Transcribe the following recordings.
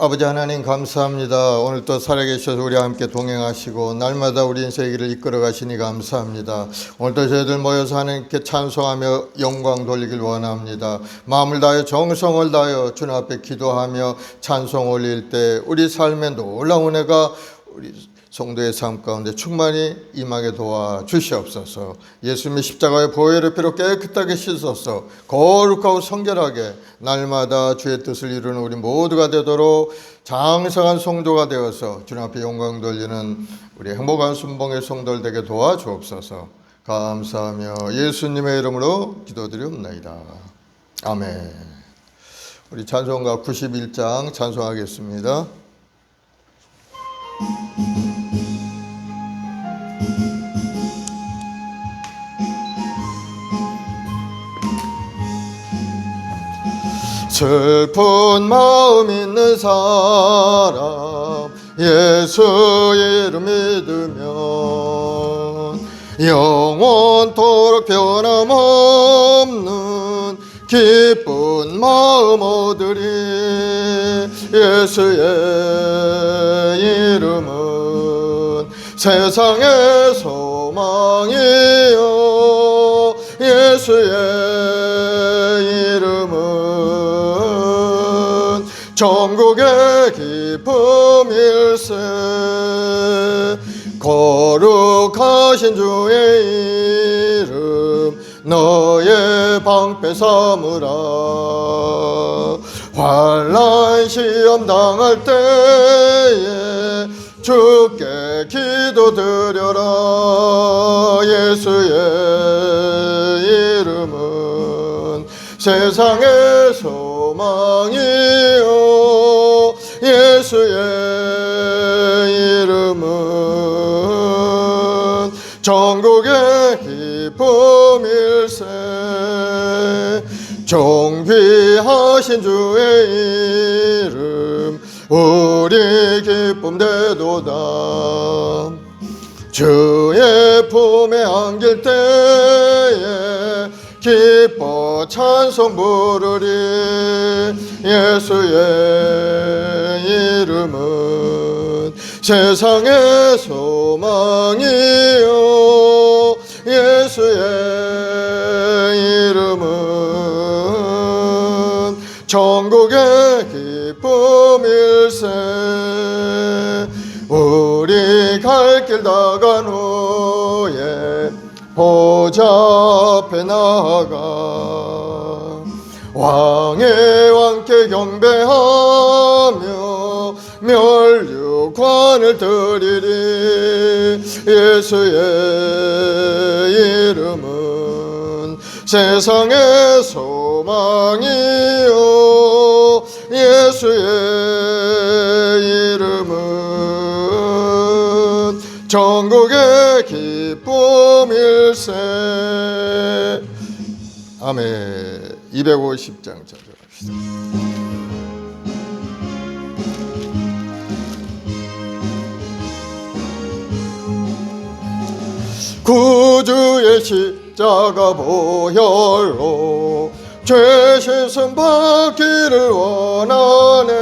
아버지 하나님 감사합니다. 오늘 또 살아계셔서 우리와 함께 동행하시고 날마다 우리 인생의 길을 이끌어 가시니 감사합니다. 오늘도 저희들 모여서 하나님께 찬송하며 영광 돌리길 원합니다. 마음을 다하여 정성을 다하여 주님 앞에 기도하며 찬송 올릴 때 우리 삶에 놀라운 은혜가 우리 성도의 삶 가운데 충만히 임하게 도와주시옵소서. 예수님의 십자가의 보혈의 피로 깨끗하게 씻어서 거룩하고 성결하게 날마다 주의 뜻을 이루는 우리 모두가 되도록 장성한 성도가 되어서 주님 앞에 영광 돌리는 우리 행복한 순봉의 성도들 되게 도와주옵소서. 감사하며 예수님의 이름으로 기도드리옵나이다. 아멘. 우리 찬송가 91장 찬송하겠습니다. 슬픈 마음 있는 사람 예수 이름 믿으면 영원토록 변함없는 기쁜 마음 얻으리. 예수의 이름은 세상의 소망이요 예수의 이름은 전국의 기쁨일세. 거룩하신 주의 이름 너의 방패 삼으라. 환난 시험 당할 때에 주께 기도드려라. 예수의 이름은 세상의 소망이요 예수의 이름은 전국의 기쁨일세. 존귀하신 주의 이름 우리 기쁨 되도다. 주의 품에 안길 때에 기뻐 찬송 부르리. 예수의 이름은 세상의 소망이요 예수의 이름은 전국의 기쁨일세. 우리 갈 길 다 간 후에 보좌 앞에 나아가 왕의 왕께 경배하며 멸류관을 드리리. 예수의 이름은 세상의 소망이요 예수의 이름은 전국의 기쁨일세. 아멘. 250장 찾아갑시다. 구주의 십자가 보혈로 죄 씻음 받기를 원하네.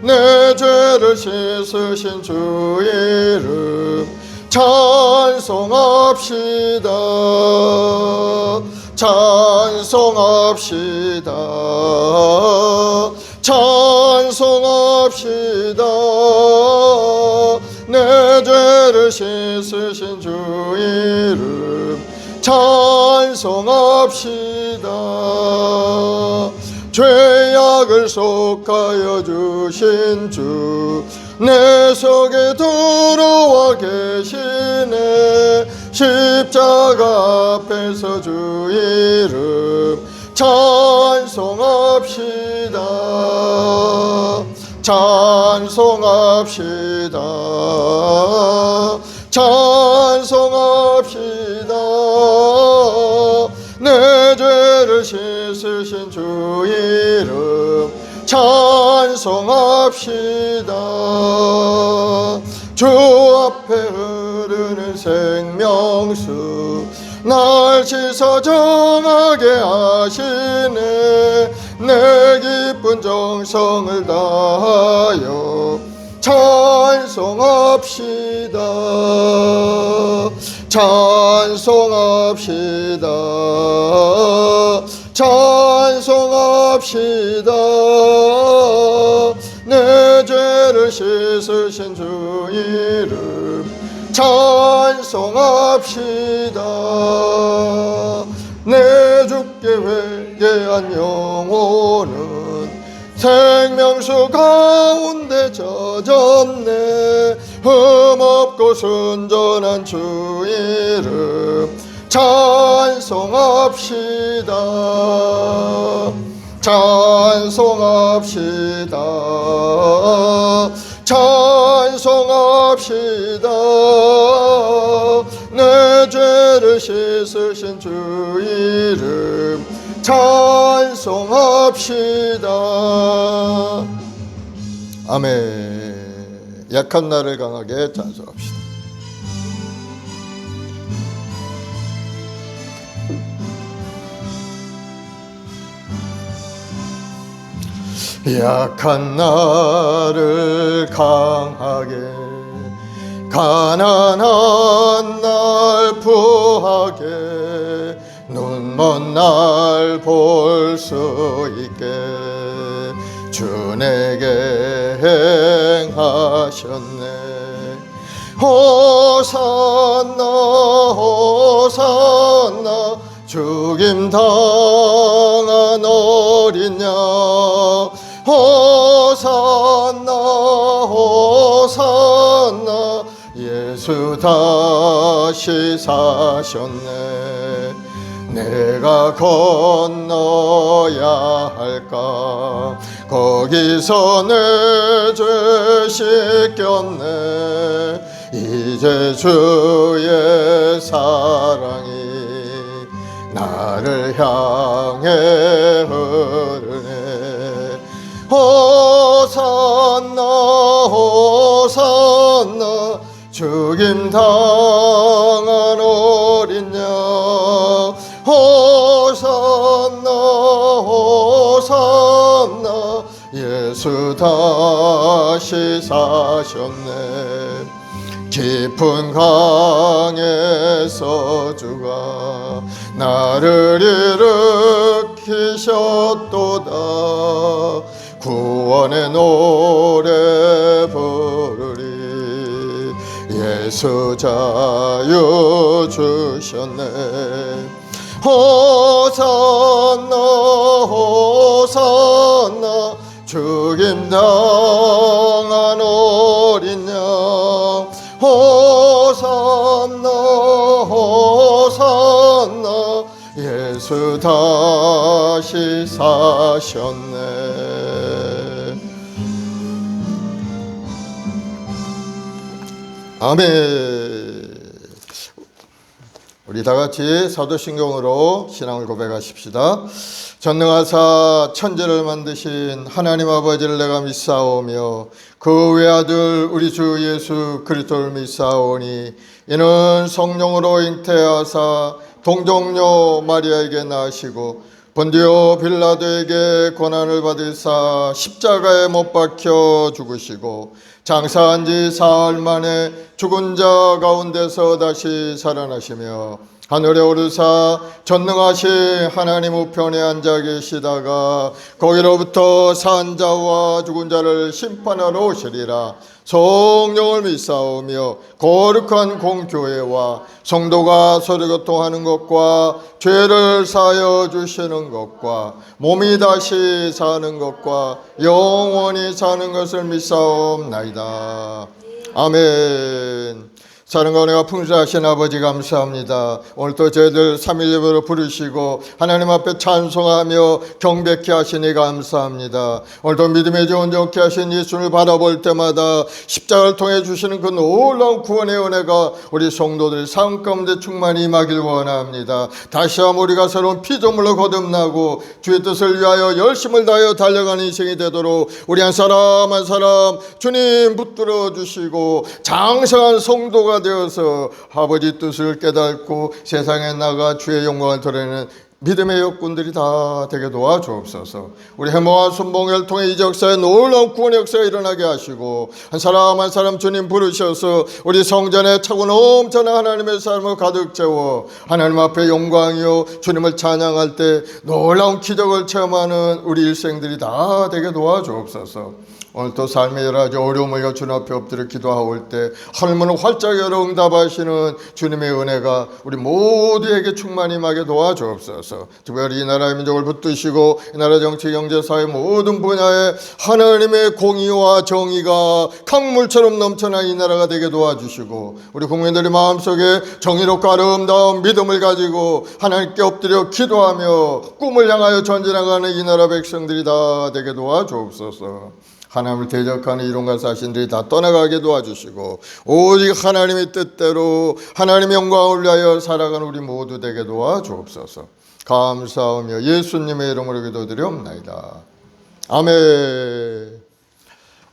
내 죄를 씻으신 주 이름 찬송합시다. 찬송합시다. 찬송합시다. 내 죄를 씻으신 주 이름 찬송합시다. 죄악을 속하여 주신 주 내 속에 들어와 계시네. 십자가 앞에서 주 이름 찬송합시다. 찬송합시다. 찬송합시다. 내 죄를 씻으신 주 이름 찬송합시다. 주 앞에 흐르는 생명수 날 씻어 정하게 하시네. 내 기쁜 정성을 다하여 찬송합시다. 찬송합시다. 찬송합시다. 내 죄를 씻으신 주 이름 찬송합시다. 내 주께 회개한 영혼은 생명수 가운데 젖었네. 흠없고 순전한 주 이름 찬송합시다. 찬송합시다. 찬송합시다. 내 죄를 씻으신 주 이름 찬송합시다. 아멘. 약한 나를 강하게 찬송합시다. 약한 나를 강하게, 가난한 날 부하게, 눈먼 날 볼 수 있게 주 내게 행하셨네. 호산나 호산나 죽임 당한 어린 양. 호산나 호산나 예수 다시 사셨네. 내가 건너야 할까 거기서 내 죄 씻겼네. 이제 주의 사랑이 나를 향해 흐르네. 호산나 호산나 죽임 당한 어린 양. 호산나 호산나 예수 다시 사셨네. 깊은 강에서 주가 나를 일으키셨도다. 구원의 노래 부르리. 예수 자유 주셨네. 호산나 호산나 죽임 당한 어린 양. 호산나 호산나 예수 다시 사셨네. 아멘. 우리 다 같이 사도신경으로 신앙을 고백하십시다. 전능하사 천지를 만드신 하나님 아버지를 내가 믿사오며 그 외아들 우리 주 예수 그리스도를 믿사오니 이는 성령으로 잉태하사 동정녀 마리아에게 나시고 본디오 빌라도에게 고난을 받으사 십자가에 못 박혀 죽으시고 장사한 지 사흘 만에 죽은 자 가운데서 다시 살아나시며 하늘에 오르사 전능하신 하나님 우편에 앉아 계시다가 거기로부터 산 자와 죽은 자를 심판하러 오시리라. 성령을 믿사오며 거룩한 공교회와 성도가 서로 교통하는 것과 죄를 사하여 주시는 것과 몸이 다시 사는 것과 영원히 사는 것을 믿사옵나이다. 아멘. 사랑과 은혜가 풍성하신 아버지 감사합니다. 오늘도 저희들 3일 예배로 부르시고 하나님 앞에 찬송하며 경배케 하시니 감사합니다. 오늘도 믿음의 좋은 좋게 하신 예수를 바라볼 때마다 십자가를 통해 주시는 그 놀라운 구원의 은혜가 우리 성도들 삶 가운데 충만히 임하길 원합니다. 다시 한번 우리가 새로운 피조물로 거듭나고 주의 뜻을 위하여 열심을 다하여 달려가는 인생이 되도록 우리 한 사람 한 사람 주님 붙들어 주시고 장성한 성도가 되어서 아버지 뜻을 깨닫고 세상에 나가 주의 영광을 드러내는 믿음의 역군들이 다 되게 도와주옵소서. 우리 해모와 순봉회를 통해 이 역사에 놀라운 구원의 역사가 일어나게 하시고 한 사람 한 사람 주님 부르셔서 우리 성전에 차고 넘쳐난 하나님의 삶을 가득 채워 하나님 앞에 영광이요 주님을 찬양할 때 놀라운 기적을 체험하는 우리 일생들이 다 되게 도와주옵소서. 오늘 또 삶의 여러 가지 어려움을 주님 앞에 엎드려 기도하올 때 하늘문을 활짝 열어 응답하시는 주님의 은혜가 우리 모두에게 충만히 임하게 도와주옵소서. 특별히 이 나라의 민족을 붙드시고 이 나라 정치 경제 사회 모든 분야에 하나님의 공의와 정의가 강물처럼 넘쳐난 이 나라가 되게 도와주시고 우리 국민들의 마음속에 정의롭고 아름다운 믿음을 가지고 하나님께 엎드려 기도하며 꿈을 향하여 전진해가는 이 나라 백성들이 다 되게 도와주옵소서. 하나님을 대적하는 이론과 사신들이 다 떠나가게 도와주시고 오직 하나님의 뜻대로 하나님의 영광을 위하여 살아가는 우리 모두 되게 도와주옵소서. 감사하며 예수님의 이름으로 기도드리옵나이다. 아멘.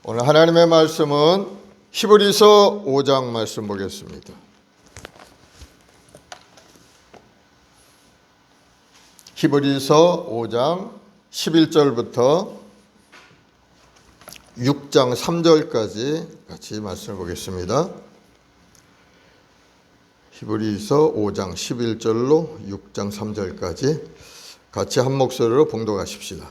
오늘 하나님의 말씀은 히브리서 5장 말씀 보겠습니다. 히브리서 5장 11절부터 6장 3절까지 같이 말씀을 보겠습니다. 히브리서 5장 11절로 6장 3절까지 같이 한 목소리로 봉독하십시다.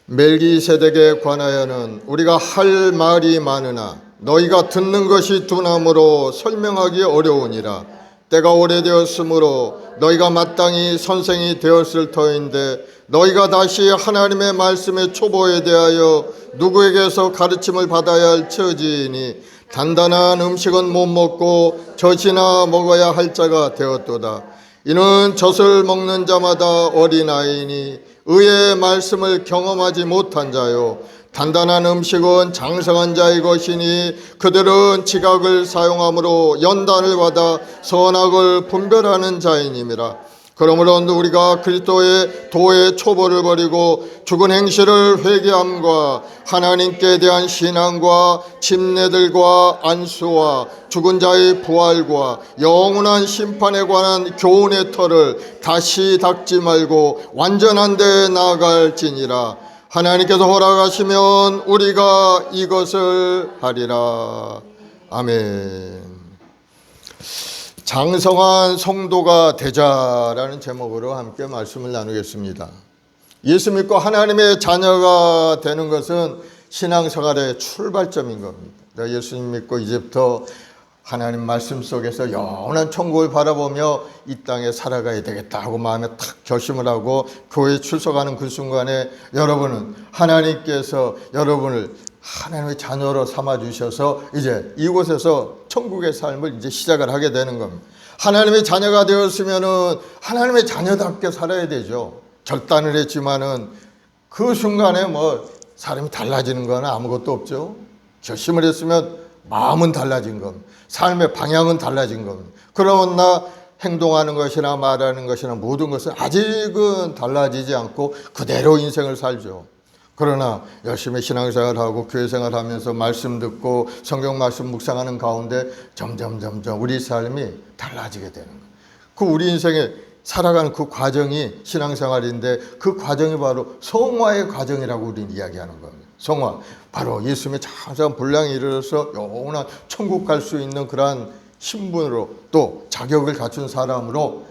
멜기세덱에 관하여는 우리가 할 말이 많으나 너희가 듣는 것이 둔함으로 설명하기 어려우니라. 때가 오래되었으므로 너희가 마땅히 선생이 되었을 터인데 너희가 다시 하나님의 말씀의 초보에 대하여 누구에게서 가르침을 받아야 할 처지이니 단단한 음식은 못 먹고 젖이나 먹어야 할 자가 되었도다. 이는 젖을 먹는 자마다 어린아이니 의의 말씀을 경험하지 못한 자요 단단한 음식은 장성한 자의 것이니 그들은 지각을 사용함으로 연단을 받아 선악을 분별하는 자이니미라. 그러므로 우리가 그리스도의 도의 초보를 버리고 죽은 행실을 회개함과 하나님께 대한 신앙과 침례들과 안수와 죽은 자의 부활과 영원한 심판에 관한 교훈의 터를 다시 닦지 말고 완전한 데 나아갈지니라. 하나님께서 허락하시면 우리가 이것을 하리라. 아멘. 장성한 성도가 되자라는 제목으로 함께 말씀을 나누겠습니다. 예수 믿고 하나님의 자녀가 되는 것은 신앙생활의 출발점인 겁니다. 내가 예수님 믿고 이제부터 하나님 말씀 속에서 영원한 천국을 바라보며 이 땅에 살아가야 되겠다 하고 마음에 탁 결심을 하고 교회에 출석하는 그 순간에 여러분은 하나님께서 여러분을 하나님의 자녀로 삼아주셔서 이제 이곳에서 천국의 삶을 이제 시작을 하게 되는 겁니다. 하나님의 자녀가 되었으면은 하나님의 자녀답게 살아야 되죠. 결단을 했지만은 그 순간에 뭐 사람이 달라지는 건 아무것도 없죠. 결심을 했으면 마음은 달라진 겁니다. 삶의 방향은 달라진 겁니다. 그러나 행동하는 것이나 말하는 것이나 모든 것은 아직은 달라지지 않고 그대로 인생을 살죠. 그러나 열심히 신앙생활하고 교회생활하면서 말씀 듣고 성경 말씀 묵상하는 가운데 점점 우리 삶이 달라지게 되는 거예요. 그 우리 인생에 살아가는 그 과정이 신앙생활인데 그 과정이 바로 성화의 과정이라고 우리는 이야기하는 겁니다. 성화, 바로 예수님의 장성한 분량에 이르러서 영원한 천국 갈 수 있는 그러한 신분으로 또 자격을 갖춘 사람으로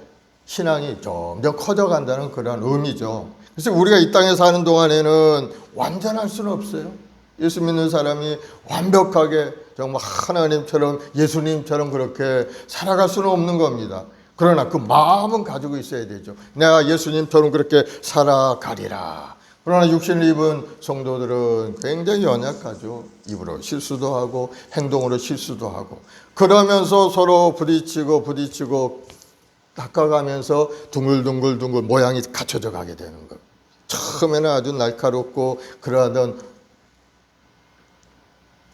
신앙이 점점 커져간다는 그런 의미죠. 그래서 우리가 이 땅에 사는 동안에는 완전할 수는 없어요. 예수 믿는 사람이 완벽하게 정말 하나님처럼 예수님처럼 그렇게 살아갈 수는 없는 겁니다. 그러나 그 마음은 가지고 있어야 되죠. 내가 예수님처럼 그렇게 살아가리라. 그러나 육신을 입은 성도들은 굉장히 연약하죠. 입으로 실수도 하고 행동으로 실수도 하고 그러면서 서로 부딪히고 닦아가면서 둥글둥글 모양이 갖춰져 가게 되는 거예요. 처음에는 아주 날카롭고 그러하던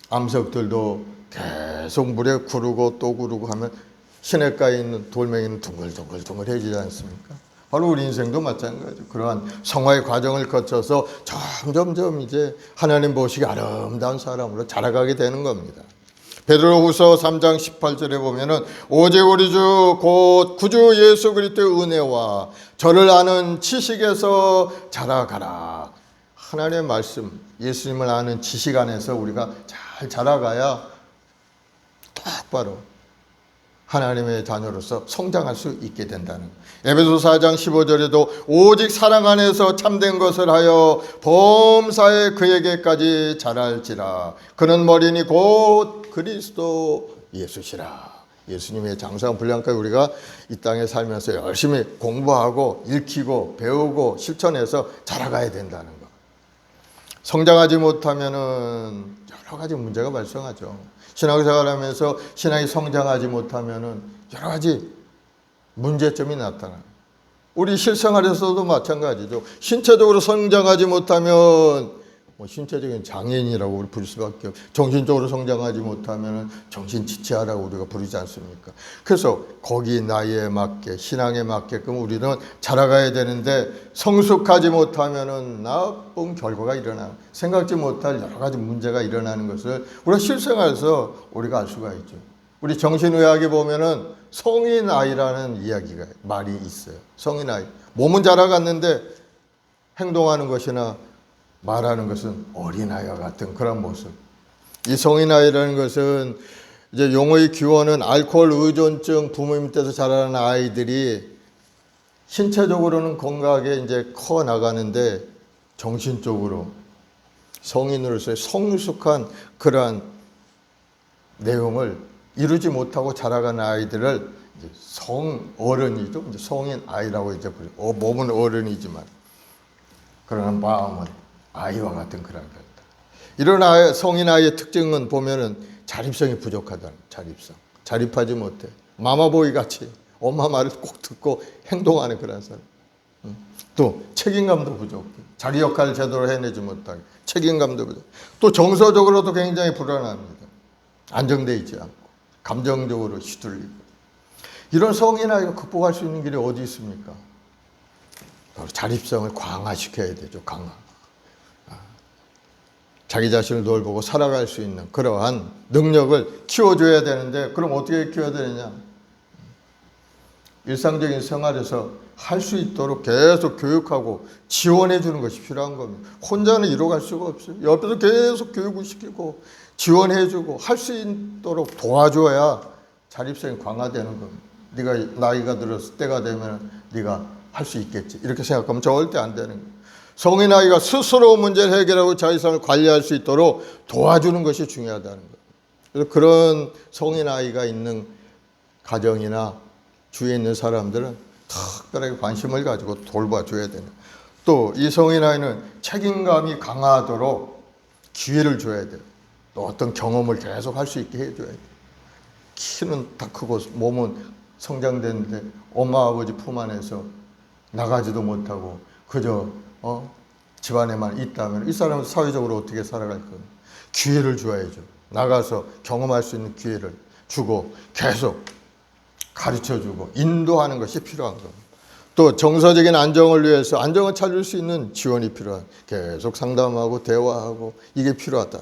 암석들도 계속 물에 구르고 또 구르고 하면 시냇가에 있는 돌멩이는 둥글둥글해지지 않습니까? 바로 우리 인생도 마찬가지죠. 그러한 성화의 과정을 거쳐서 점점 이제 하나님 보시기 아름다운 사람으로 자라가게 되는 겁니다. 베드로후서 3장 18절에 보면은 오직 우리 주 곧 구주 예수 그리스도의 은혜와 저를 아는 지식에서 자라가라. 하나님의 말씀, 예수님을 아는 지식 안에서 우리가 잘 자라가야 똑바로 하나님의 자녀로서 성장할 수 있게 된다는 거예요. 에베소 4장 15절에도 오직 사랑 안에서 참된 것을 하여 범사에 그에게까지 자랄지라. 그는 머리니 곧 그리스도 예수시라. 예수님의 장사한 분량까지 우리가 이 땅에 살면서 열심히 공부하고 읽히고 배우고 실천해서 자라가야 된다는 거. 성장하지 못하면은 여러 가지 문제가 발생하죠. 신앙생활하면서 신앙이 성장하지 못하면은 여러 가지 문제점이 나타나요. 우리 실생활에서도 마찬가지죠. 신체적으로 성장하지 못하면 신체적인 장애인이라고 우리 부를 수밖에 없고, 정신적으로 성장하지 못하면 정신지체하라고 우리가 부르지 않습니까? 그래서 거기 나이에 맞게 신앙에 맞게끔 우리는 자라가야 되는데 성숙하지 못하면 나쁜 결과가 일어나는, 생각지 못할 여러 가지 문제가 일어나는 것을 우리가 실생활에서 우리가 알 수가 있죠. 우리 정신의학에 보면은 성인 아이라는 이야기가 말이 있어요. 성인 아이, 몸은 자라갔는데 행동하는 것이나 말하는 것은 어린아이와 같은 그런 모습. 이 성인아이라는 것은 이제 용어의 기원은 알코올 의존증 부모 밑에서 자라는 아이들이 신체적으로는 건강하게 이제 커 나가는데 정신적으로 성인으로서의 성숙한 그러한 내용을 이루지 못하고 자라가는 아이들을 이제 성어른이죠. 이제 성인 아이라고 이제 부르죠. 몸은 어른이지만 그러나 마음은 아이와 같은 그런 것다. 이런 아이, 성인 아이의 특징은 보면은 자립성이 부족하다는 자립성. 자립하지 못해. 마마보이 같이 엄마 말을 꼭 듣고 행동하는 그런 사람. 또 책임감도 부족해. 자기 역할을 제대로 해내지 못하게. 책임감도 부족. 또 정서적으로도 굉장히 불안합니다. 안정되어 있지 않고 감정적으로 휘둘리고. 이런 성인 아이가 극복할 수 있는 길이 어디 있습니까? 바로 자립성을 강화시켜야 되죠. 강화. 자기 자신을 돌보고 살아갈 수 있는 그러한 능력을 키워줘야 되는데, 그럼 어떻게 키워야 되느냐? 일상적인 생활에서 할 수 있도록 계속 교육하고 지원해 주는 것이 필요한 겁니다. 혼자는 이뤄갈 수가 없어요. 옆에서 계속 교육을 시키고 지원해 주고 할 수 있도록 도와줘야 자립성이 강화되는 겁니다. 네가 나이가 들어서 때가 되면 네가 할 수 있겠지, 이렇게 생각하면 절대 안 되는 거예요. 성인 아이가 스스로 문제를 해결하고 자기성을 관리할 수 있도록 도와주는 것이 중요하다는 거예요. 그래서 그런 성인 아이가 있는 가정이나 주위에 있는 사람들은 특별하게 관심을 가지고 돌봐줘야 되는. 또 이 성인 아이는 책임감이 강하도록 기회를 줘야 돼요. 또 어떤 경험을 계속 할 수 있게 해줘야 돼요. 키는 다 크고 몸은 성장됐는데 엄마 아버지 품 안에서 나가지도 못하고 그저 집안에만 있다면 이 사람은 사회적으로 어떻게 살아갈 겁니까? 기회를 줘야죠. 나가서 경험할 수 있는 기회를 주고 계속 가르쳐주고 인도하는 것이 필요한 겁니다. 또 정서적인 안정을 위해서 안정을 찾을 수 있는 지원이 필요한, 계속 상담하고 대화하고 이게 필요하다.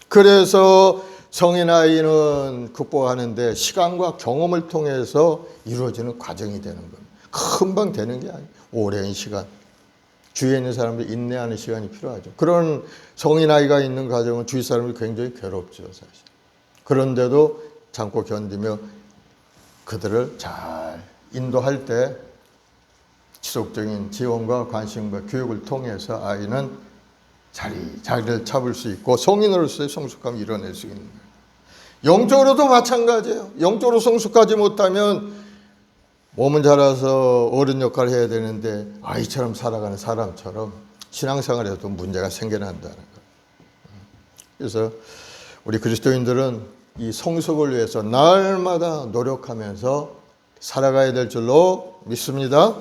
그래서 성인 아이는 극복하는데 시간과 경험을 통해서 이루어지는 과정이 되는 겁니다. 금방 되는 게 아니에요. 오랜 시간. 주위에 있는 사람들 인내하는 시간이 필요하죠. 그런 성인 아이가 있는 가정은 주위 사람들이 굉장히 괴롭죠, 사실. 그런데도 참고 견디며 그들을 잘 인도할 때 지속적인 지원과 관심과 교육을 통해서 아이는 자리를 잡을 수 있고 성인으로서의 성숙감을 이뤄낼 수 있는 거예요. 영적으로도 마찬가지예요. 영적으로 성숙하지 못하면 몸은 자라서 어른 역할을 해야 되는데 아이처럼 살아가는 사람처럼 신앙생활에도 문제가 생겨난다는 거예요. 그래서 우리 그리스도인들은 이 성숙을 위해서 날마다 노력하면서 살아가야 될 줄로 믿습니다.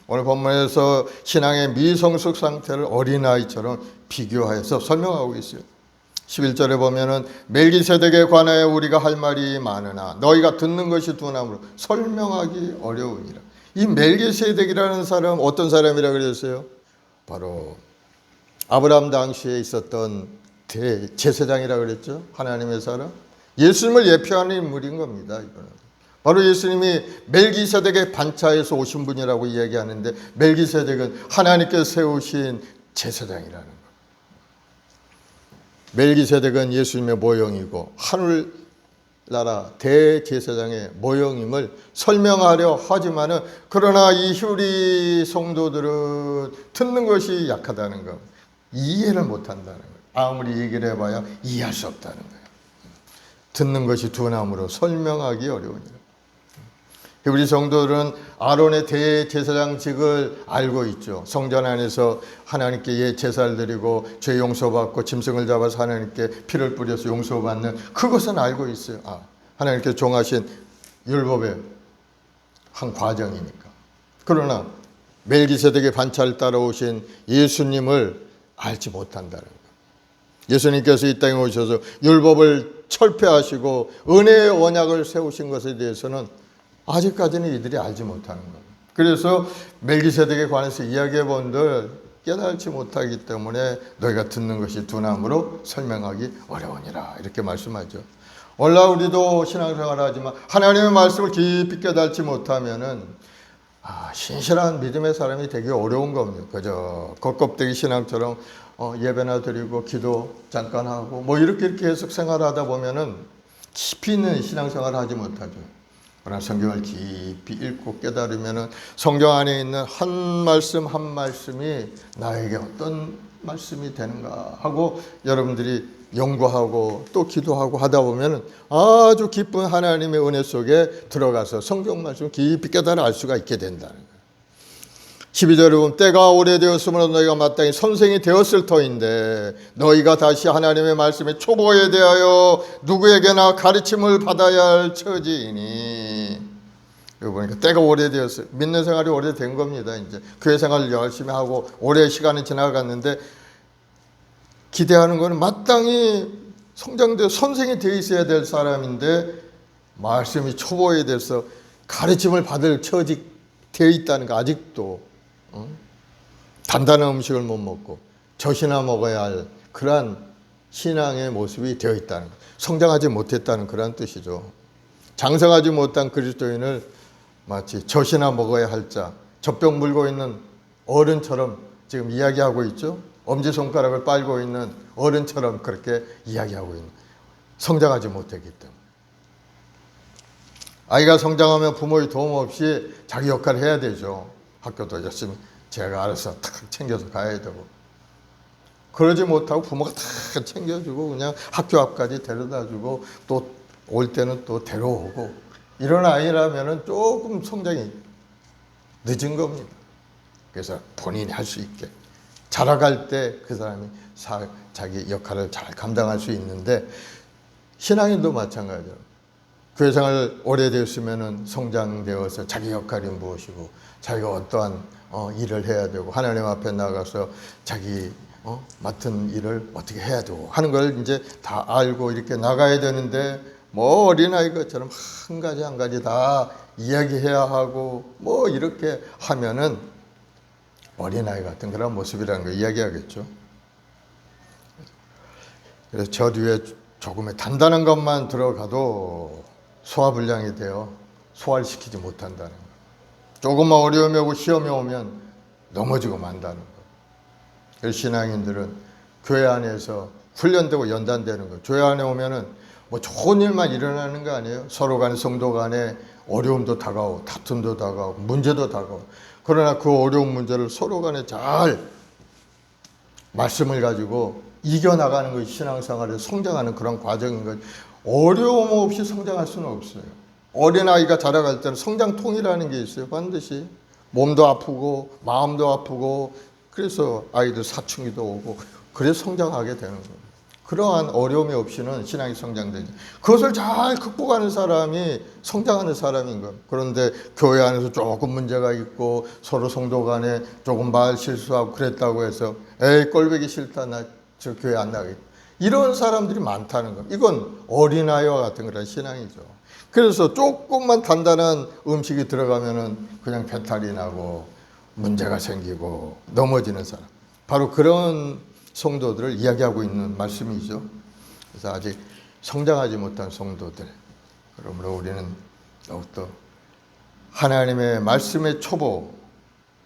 오늘 본문에서 신앙의 미성숙 상태를 어린아이처럼 비교하여서 설명하고 있어요. 11절에 보면은 멜기세덱에 관하여 우리가 할 말이 많으나 너희가 듣는 것이 둔함으로 설명하기 어려우니라. 이 멜기세덱이라는 사람 어떤 사람이라고 그랬어요? 바로 아브라함 당시에 있었던 대제사장이라고 그랬죠. 하나님의 사람. 예수님을 예표하는 인물인 겁니다. 이거는 바로 예수님이 멜기세덱의 반차에서 오신 분이라고 이야기하는데, 멜기세덱은 하나님께서 세우신 제사장이라는 거예요. 멜기세덱은 예수님의 모형이고 하늘나라 대제사장의 모형임을 설명하려 하지만은, 그러나 이 히브리 성도들은 듣는 것이 약하다는 것, 이해를 못한다는 거예요. 아무리 얘기를 해봐야 이해할 수 없다는 거예요. 듣는 것이 둔함으로 설명하기 어려우니라. 우리 성도들은 아론의 대제사장직을 알고 있죠. 성전 안에서 하나님께 제사를 드리고 죄 용서받고 짐승을 잡아서 하나님께 피를 뿌려서 용서받는 그것은 알고 있어요. 하나님께 종하신 율법의 한 과정이니까. 그러나 멜기세덱의 반차를 따라오신 예수님을 알지 못한다는 거예요. 예수님께서 이 땅에 오셔서 율법을 철폐하시고 은혜의 언약을 세우신 것에 대해서는 아직까지는 이들이 알지 못하는 거예요. 그래서 멜기세덱에 관해서 이야기해 본들 깨달지 못하기 때문에 너희가 듣는 것이 둔함으로 설명하기 어려우니라, 이렇게 말씀하죠. 오늘날 우리도 신앙생활을 하지만 하나님의 말씀을 깊이 깨달지 못하면은 신실한 믿음의 사람이 되기 어려운 겁니다. 그저 겉껍데기 신앙처럼 예배나 드리고 기도 잠깐 하고 뭐 이렇게 계속 생활하다 보면은 깊이 있는 신앙생활을 하지 못하죠. 그러나 성경을 깊이 읽고 깨달으면은 성경 안에 있는 한 말씀 한 말씀이 나에게 어떤 말씀이 되는가 하고 여러분들이 연구하고 또 기도하고 하다 보면은 아주 깊은 하나님의 은혜 속에 들어가서 성경 말씀을 깊이 깨달아 알 수가 있게 된다는 거예요. 12절에 보면 때가 오래되었으므로 너희가 마땅히 선생이 되었을 터인데 너희가 다시 하나님의 말씀의 초보에 대하여 누구에게나 가르침을 받아야 할 처지이니. 여기 보니까 때가 오래되었어요. 믿는 생활이 오래된 겁니다. 이제 교회 생활을 열심히 하고 오래 시간이 지나갔는데 기대하는 것은 마땅히 성장되어 선생이 되어 있어야 될 사람인데 말씀이 초보에 대해서 가르침을 받을 처지 되어 있다는 거. 아직도 단단한 음식을 못 먹고 젖이나 먹어야 할 그러한 신앙의 모습이 되어 있다는 것. 성장하지 못했다는 그런 뜻이죠. 장성하지 못한 그리스도인을 마치 젖이나 먹어야 할 자, 젖병 물고 있는 어른처럼 지금 이야기하고 있죠. 엄지손가락을 빨고 있는 어른처럼 그렇게 이야기하고 있는, 성장하지 못했기 때문에. 아이가 성장하면 부모의 도움 없이 자기 역할을 해야 되죠. 학교도 열심히 제가 알아서 탁 챙겨서 가야 되고, 그러지 못하고 부모가 탁 챙겨주고 그냥 학교 앞까지 데려다주고 또 올 때는 또 데려오고, 이런 아이라면 조금 성장이 늦은 겁니다. 그래서 본인이 할 수 있게 자라갈 때 그 사람이 자기 역할을 잘 감당할 수 있는데, 신앙인도 마찬가지예요. 교회 생활 오래되었으면 성장되어서 자기 역할이 무엇이고 자기가 어떠한 일을 해야 되고 하나님 앞에 나가서 자기 맡은 일을 어떻게 해야 되고 하는 걸 이제 다 알고 이렇게 나가야 되는데, 뭐 어린아이 것처럼 한 가지 한 가지 다 이야기해야 하고 뭐 이렇게 하면은 어린아이 같은 그런 모습이라는 걸 이야기하겠죠. 그래서 저 뒤에 조금의 단단한 것만 들어가도 소화불량이 되어 소화를 시키지 못한다는 거. 조금만 어려움이 오고 시험이 오면 넘어지고 만다는 거. 그래서 신앙인들은 교회 안에서 훈련되고 연단되는 거. 교회 안에 오면은 뭐 좋은 일만 일어나는 거 아니에요. 서로 간에 성도 간에 어려움도 다가오고 다툼도 다가오고 문제도 다가오고. 그러나 그 어려운 문제를 서로 간에 잘 말씀을 가지고 이겨나가는 것이 신앙생활에 성장하는 그런 과정인 거죠. 어려움 없이 성장할 수는 없어요. 어린아이가 자라갈 때는 성장통이라는 게 있어요. 반드시 몸도 아프고 마음도 아프고, 그래서 아이들 사춘기도 오고 그래서 성장하게 되는 거예요. 그러한 어려움이 없이는 신앙이 성장되지. 그것을 잘 극복하는 사람이 성장하는 사람인 거예요. 그런데 교회 안에서 조금 문제가 있고 서로 성도 간에 조금 말 실수하고 그랬다고 해서 에이 꼴보기 싫다, 나 저 교회 안 나가겠다, 이런 사람들이 많다는 겁니다. 이건 어린아이와 같은 그런 신앙이죠. 그래서 조금만 단단한 음식이 들어가면은 그냥 배탈이 나고 문제가 생기고 넘어지는 사람, 바로 그런 성도들을 이야기하고 있는 말씀이죠. 그래서 아직 성장하지 못한 성도들, 그러므로 우리는 더욱더 하나님의 말씀의 초보,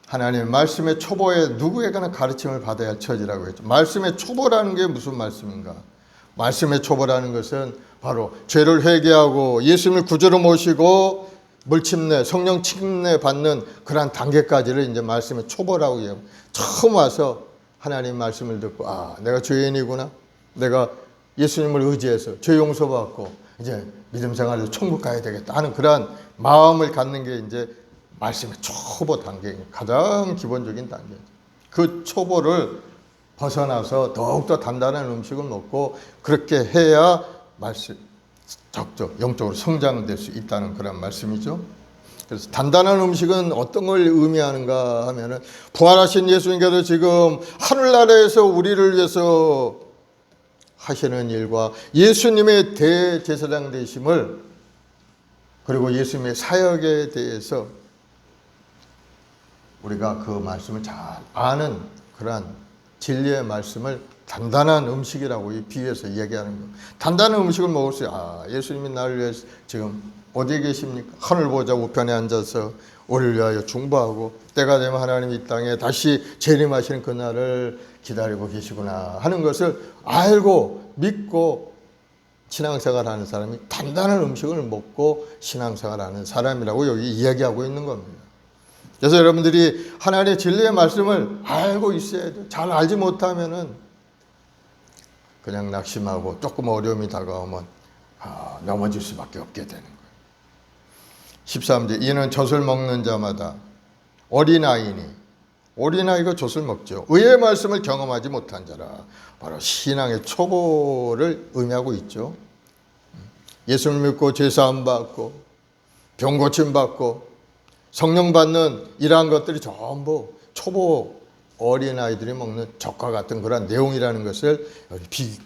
하나님의 말씀의 초보에 누구에게나 가르침을 받아야 할 처지라고 했죠. 말씀의 초보라는 게 무슨 말씀인가? 말씀의 초보라는 것은 바로 죄를 회개하고 예수님을 구주로 모시고 물침례, 성령 침례 받는 그러한 단계까지를 이제 말씀의 초보라고 해요. 처음 와서 하나님 말씀을 듣고 내가 죄인이구나. 내가 예수님을 의지해서 죄 용서받고 이제 믿음 생활에서 천국 가야 되겠다 하는 그러한 마음을 갖는 게 이제 말씀의 초보 단계, 가장 기본적인 단계. 그 초보를 벗어나서 더욱더 단단한 음식을 먹고 그렇게 해야 영적으로 성장될 수 있다는 그런 말씀이죠. 그래서 단단한 음식은 어떤 걸 의미하는가 하면은 부활하신 예수님께서 지금 하늘나라에서 우리를 위해서 하시는 일과 예수님의 대제사장 되심을, 그리고 예수님의 사역에 대해서 우리가 그 말씀을 잘 아는 그러한 진리의 말씀을 단단한 음식이라고 비유해서 얘기하는 거예요. 단단한 음식을 먹을 수 예수님이 나를 위해서 지금 어디에 계십니까? 하늘 보좌 우편에 앉아서 우리를 위하여 중보하고 때가 되면 하나님이 이 땅에 다시 재림하시는 그날을 기다리고 계시구나 하는 것을 알고 믿고 신앙생활하는 사람이 단단한 음식을 먹고 신앙생활하는 사람이라고 여기 이야기하고 있는 겁니다. 그래서 여러분들이 하나님의 진리의 말씀을 알고 있어야 돼요. 잘 알지 못하면은 그냥 낙심하고 조금 어려움이 다가오면 넘어질 수밖에 없게 되는 거예요. 13절, 이는 젖을 먹는 자마다 어린아이가 젖을 먹죠. 의의 말씀을 경험하지 못한 자라. 바로 신앙의 초보를 의미하고 있죠. 예수를 믿고 죄사함 받고 병 고침 받고 성령 받는 이러한 것들이 전부 초보 어린아이들이 먹는 젖과 같은 그런 내용이라는 것을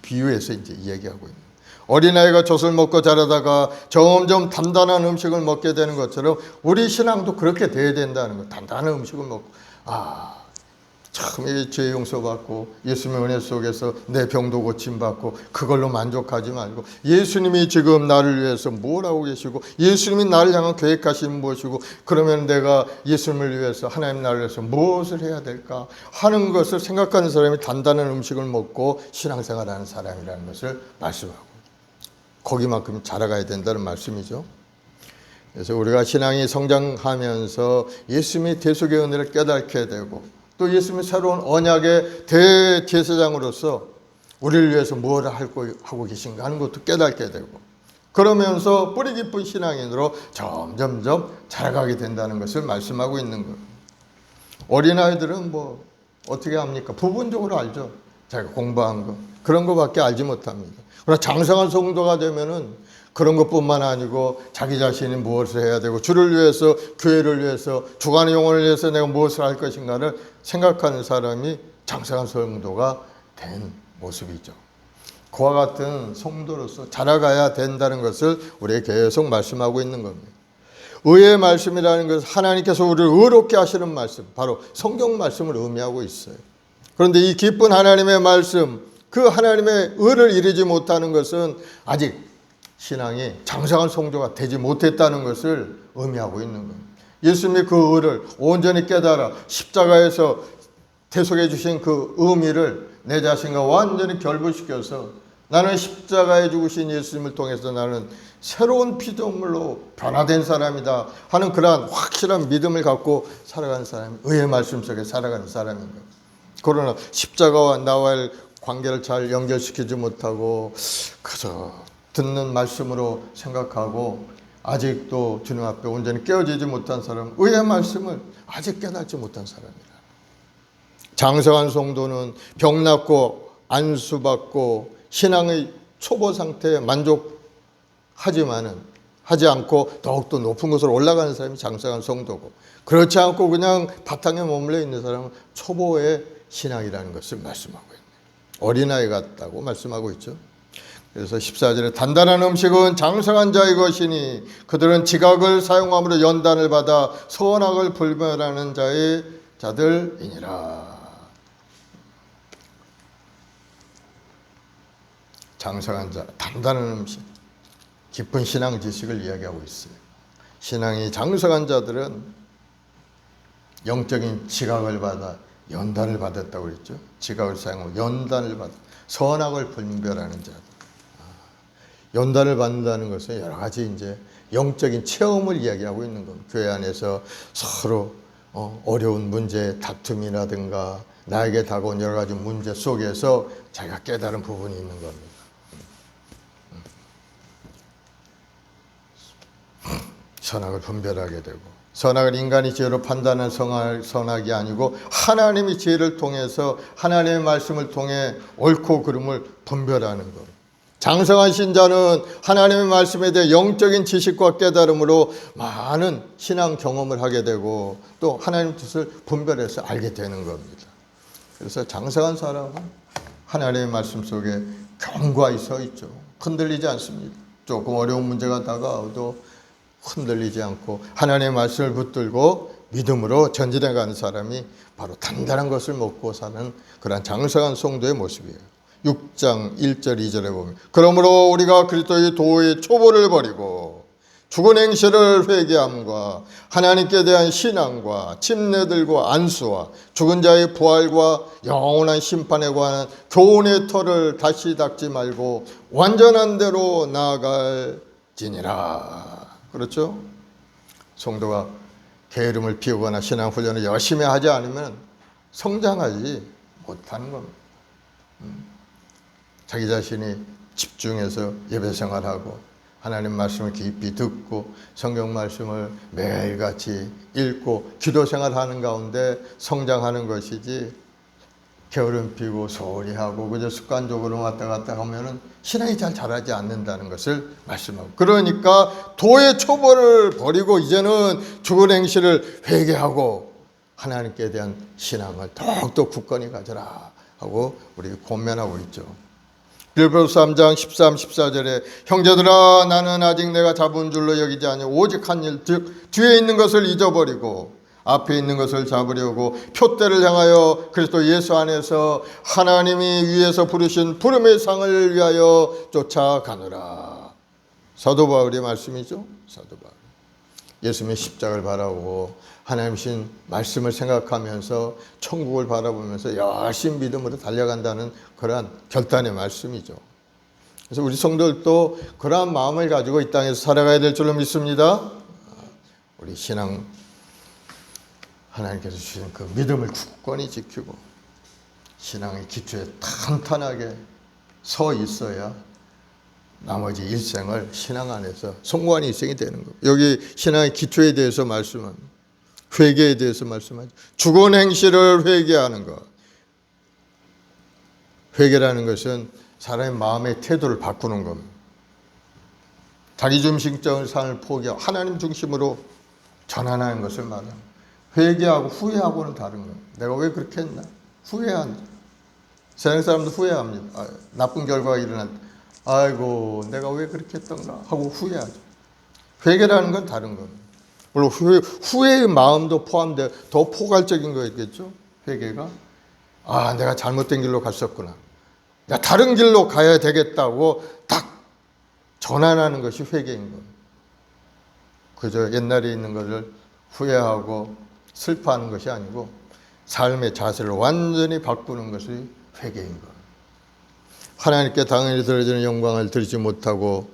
비유해서 이제 이야기하고 있는 거예요. 어린아이가 젖을 먹고 자라다가 점점 단단한 음식을 먹게 되는 것처럼 우리 신앙도 그렇게 돼야 된다는 거예요. 단단한 음식을 먹고 참 죄 용서받고 예수님의 은혜 속에서 내 병도 고침받고 그걸로 만족하지 말고 예수님이 지금 나를 위해서 뭘 하고 계시고 예수님이 나를 향한 계획하신 무엇이고 그러면 내가 예수님을 위해서 하나님 나를 위해서 무엇을 해야 될까 하는 것을 생각하는 사람이 단단한 음식을 먹고 신앙생활하는 사람이라는 것을 말씀하고 거기만큼 자라가야 된다는 말씀이죠. 그래서 우리가 신앙이 성장하면서 예수님의 대속의 은혜를 깨닫게 되고 또 예수님의 새로운 언약의 대제사장으로서 우리를 위해서 무엇을 하고 계신가 하는 것도 깨닫게 되고 그러면서 뿌리 깊은 신앙인으로 점점점 자라가게 된다는 것을 말씀하고 있는 거예요. 어린아이들은 뭐 어떻게 합니까? 부분적으로 알죠. 자기가 공부한 거 그런 거밖에 알지 못합니다. 그러나 장성한 성도가 되면은 그런 것뿐만 아니고 자기 자신이 무엇을 해야 되고 주를 위해서 교회를 위해서 주간의 영혼을 위해서 내가 무엇을 할 것인가를 생각하는 사람이 장성한 성도가 된 모습이죠. 그와 같은 성도로서 자라가야 된다는 것을 우리에게 계속 말씀하고 있는 겁니다. 의의 말씀이라는 것은 하나님께서 우리를 의롭게 하시는 말씀, 바로 성경 말씀을 의미하고 있어요. 그런데 이 기쁜 하나님의 말씀, 그 하나님의 의를 이루지 못하는 것은 아직 신앙이 장성한 성도가 되지 못했다는 것을 의미하고 있는 겁니다. 예수님이 그 의를 온전히 깨달아 십자가에서 대속해 주신 그 의미를 내 자신과 완전히 결부시켜서 나는 십자가에 죽으신 예수님을 통해서 나는 새로운 피조물로 변화된 사람이다 하는 그러한 확실한 믿음을 갖고 살아가는 사람이 의의 말씀 속에 살아가는 사람인 거예요. 그러나 십자가와 나와의 관계를 잘 연결시키지 못하고 그저 듣는 말씀으로 생각하고 아직도 주님 앞에 온전히 깨어지지 못한 사람, 의의 말씀을 아직 깨닫지 못한 사람이라. 장성한 성도는 병 낫고 안수받고 신앙의 초보 상태에 하지 않고 더욱더 높은 곳으로 올라가는 사람이 장성한 성도고 그렇지 않고 그냥 바탕에 머물러 있는 사람은 초보의 신앙이라는 것을 말씀하고 있네요. 어린아이 같다고 말씀하고 있죠. 그래서 14절에 단단한 음식은 장성한 자의 것이니 그들은 지각을 사용함으로 연단을 받아 선악을 분별하는 자들이니라. 장성한 자, 단단한 음식, 깊은 신앙 지식을 이야기하고 있어요. 신앙이 장성한 자들은 영적인 지각을 받아 연단을 받았다고 그랬죠. 지각을 사용하고 연단을 받아 선악을 분별하는 자들. 연단을 받는다는 것은 여러 가지 이제 영적인 체험을 이야기하고 있는 겁니다. 교회 안에서 서로 어려운 문제, 다툼이라든가 나에게 다가온 여러 가지 문제 속에서 자기가 깨달은 부분이 있는 겁니다. 선악을 분별하게 되고, 선악을 인간이 지혜로 판단하는 선악이 아니고 하나님이 지혜를 통해서 하나님의 말씀을 통해 옳고 그름을 분별하는 것. 장성한 신자는 하나님의 말씀에 대해 영적인 지식과 깨달음으로 많은 신앙 경험을 하게 되고 또 하나님 뜻을 분별해서 알게 되는 겁니다. 그래서 장성한 사람은 하나님의 말씀 속에 견고히 서 있죠. 흔들리지 않습니다. 조금 어려운 문제가 다가와도 흔들리지 않고 하나님의 말씀을 붙들고 믿음으로 전진해 가는 사람이 바로 단단한 것을 먹고 사는 그런 장성한 성도의 모습이에요. 6장 1절 2절에 보면 그러므로 우리가 그리스도의 도의 초보를 버리고 죽은 행실을 회개함과 하나님께 대한 신앙과 침례들과 안수와 죽은 자의 부활과 영원한 심판에 관한 교훈의 터를 다시 닦지 말고 완전한 대로 나아갈지니라. 그렇죠? 성도가 게으름을 피우거나 신앙훈련을 열심히 하지 않으면 성장하지 못하는 겁니다. 자기 자신이 집중해서 예배 생활하고 하나님 말씀을 깊이 듣고 성경 말씀을 매일같이 읽고 기도 생활하는 가운데 성장하는 것이지 게으름 피고 소홀히 하고 그저 습관적으로 왔다 갔다 하면은 신앙이 잘 자라지 않는다는 것을 말씀하고, 그러니까 도의 초보를 버리고 이제는 죽은 행실을 회개하고 하나님께 대한 신앙을 더욱더 굳건히 가져라 하고 우리 권면하고 있죠. 빌립보서 3장 13, 14절에 형제들아 나는 아직 내가 잡은 줄로 여기지 아니하고 오직 한 일 즉 뒤에 있는 것을 잊어버리고 앞에 있는 것을 잡으려고 표대를 향하여 그리스도 예수 안에서 하나님이 위에서 부르신 부름의 상을 위하여 쫓아가노라. 사도 바울의 말씀이죠. 사도 바울. 예수님의 십자가를 바라보고 하나님신 말씀을 생각하면서 천국을 바라보면서 열심히 믿음으로 달려간다는 그러한 결단의 말씀이죠. 그래서 우리 성도들도 그러한 마음을 가지고 이 땅에서 살아가야 될 줄로 믿습니다. 우리 신앙 하나님께서 주신 그 믿음을 굳건히 지키고 신앙의 기초에 탄탄하게 서 있어야 나머지 일생을 신앙 안에서 성공한 일생이 되는 겁니다. 여기 신앙의 기초에 대해서 말씀합니다. 회개에 대해서 말씀하죠. 죽은 행실을 회개하는 것. 회개라는 것은 사람의 마음의 태도를 바꾸는 겁니다. 자기중심적인 삶을 포기하고 하나님 중심으로 전환하는 것을 말합니다. 회개하고 후회하고는 다른 거예요. 내가 왜 그렇게 했나? 후회한다. 세상 사람도 후회합니다. 나쁜 결과가 일어난다. 아이고 내가 왜 그렇게 했던가 하고 후회하죠. 회개라는 건 다른 겁니다. 물론 후회의 마음도 포함되어 더 포괄적인 거겠죠. 회개가 내가 잘못된 길로 갔었구나. 내가 다른 길로 가야 되겠다고 딱 전환하는 것이 회개인 겁니다. 그저 옛날에 있는 것을 후회하고 슬퍼하는 것이 아니고 삶의 자세를 완전히 바꾸는 것이 회개인 겁니다. 하나님께 당연히 드려지는 영광을 드리지 못하고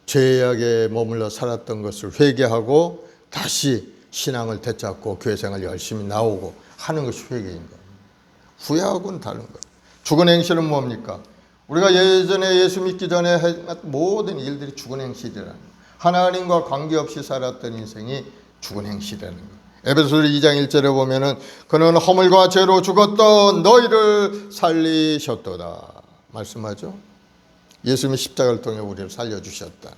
죄악에 머물러 살았던 것을 회개하고 다시 신앙을 되찾고 교회 생활 열심히 나오고 하는 것이 회개인 겁니다. 후회하고는 다른 거예요. 죽은 행실은 뭡니까? 우리가 예전에 예수 믿기 전에 했던 모든 일들이 죽은 행실이라는 거예요. 하나님과 관계없이 살았던 인생이 죽은 행실이라는 거예요. 에베소서 2장 1절에 보면은 그는 허물과 죄로 죽었던 너희를 살리셨도다 말씀하죠. 예수님이 십자가를 통해 우리를 살려주셨다.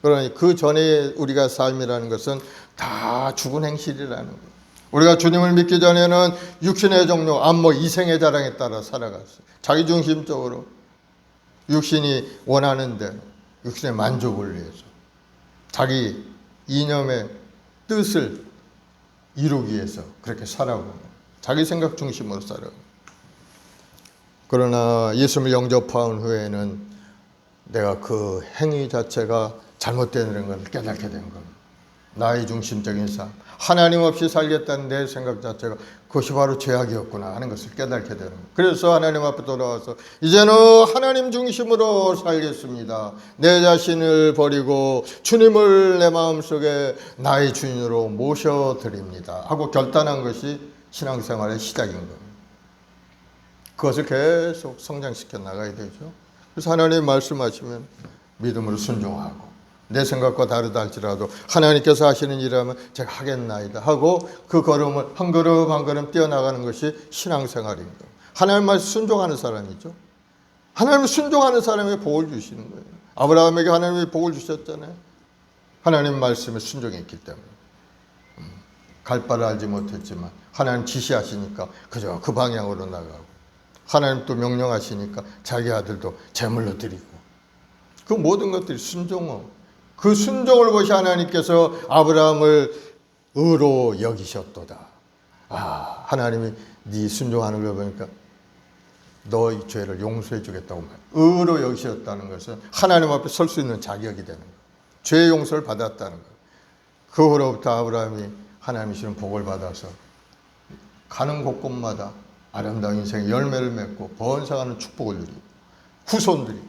그러니 그 전에 우리가 삶이라는 것은 다 죽은 행실이라는 거예요. 우리가 주님을 믿기 전에는 육신의 종류, 안모, 이생의 자랑에 따라 살아갔어요. 자기중심적으로 육신이 원하는 대로 육신의 만족을 위해서 자기 이념의 뜻을 이루기 위해서 그렇게 살아가고 자기 생각 중심으로 살아가고, 그러나 예수님을 영접한 후에는 내가 그 행위 자체가 잘못되는 걸 깨닫게 된 겁니다. 나의 중심적인 삶, 하나님 없이 살겠다는 내 생각 자체가 그것이 바로 죄악이었구나 하는 것을 깨닫게 되는 거예요. 그래서 하나님 앞에 돌아와서 이제는 하나님 중심으로 살겠습니다. 내 자신을 버리고 주님을 내 마음속에 나의 주인으로 모셔드립니다 하고 결단한 것이 신앙생활의 시작인 겁니다. 그것을 계속 성장시켜 나가야 되죠. 그래서 하나님 말씀하시면 믿음으로 순종하고, 내 생각과 다르다 할지라도 하나님께서 하시는 일이라면 제가 하겠나이다 하고 그 걸음을 한 걸음 한 걸음 뛰어나가는 것이 신앙생활인 거예요. 하나님 말씀 순종하는 사람이죠. 하나님 순종하는 사람에게 복을 주시는 거예요. 아브라함에게 하나님이 복을 주셨잖아요. 하나님 말씀에 순종했기 때문에. 갈 바를 알지 못했지만 하나님 지시하시니까 그저 그 방향으로 나가고, 하나님 또 명령하시니까 자기 아들도 제물로 드리고, 그 모든 것들이 순종은, 그 순종을 보시 하나님께서 아브라함을 의로 여기셨도다. 아, 하나님이 네 순종하는 걸 보니까 너의 죄를 용서해 주겠다고 말. 의로 여기셨다는 것은 하나님 앞에 설 수 있는 자격이 되는 거예요. 죄 용서를 받았다는 거예요. 그 후로부터 아브라함이 하나님이 주는 복을 받아서 가는 곳곳마다 아름다운 인생의 열매를 맺고 번성하는 축복을 누리고 후손들이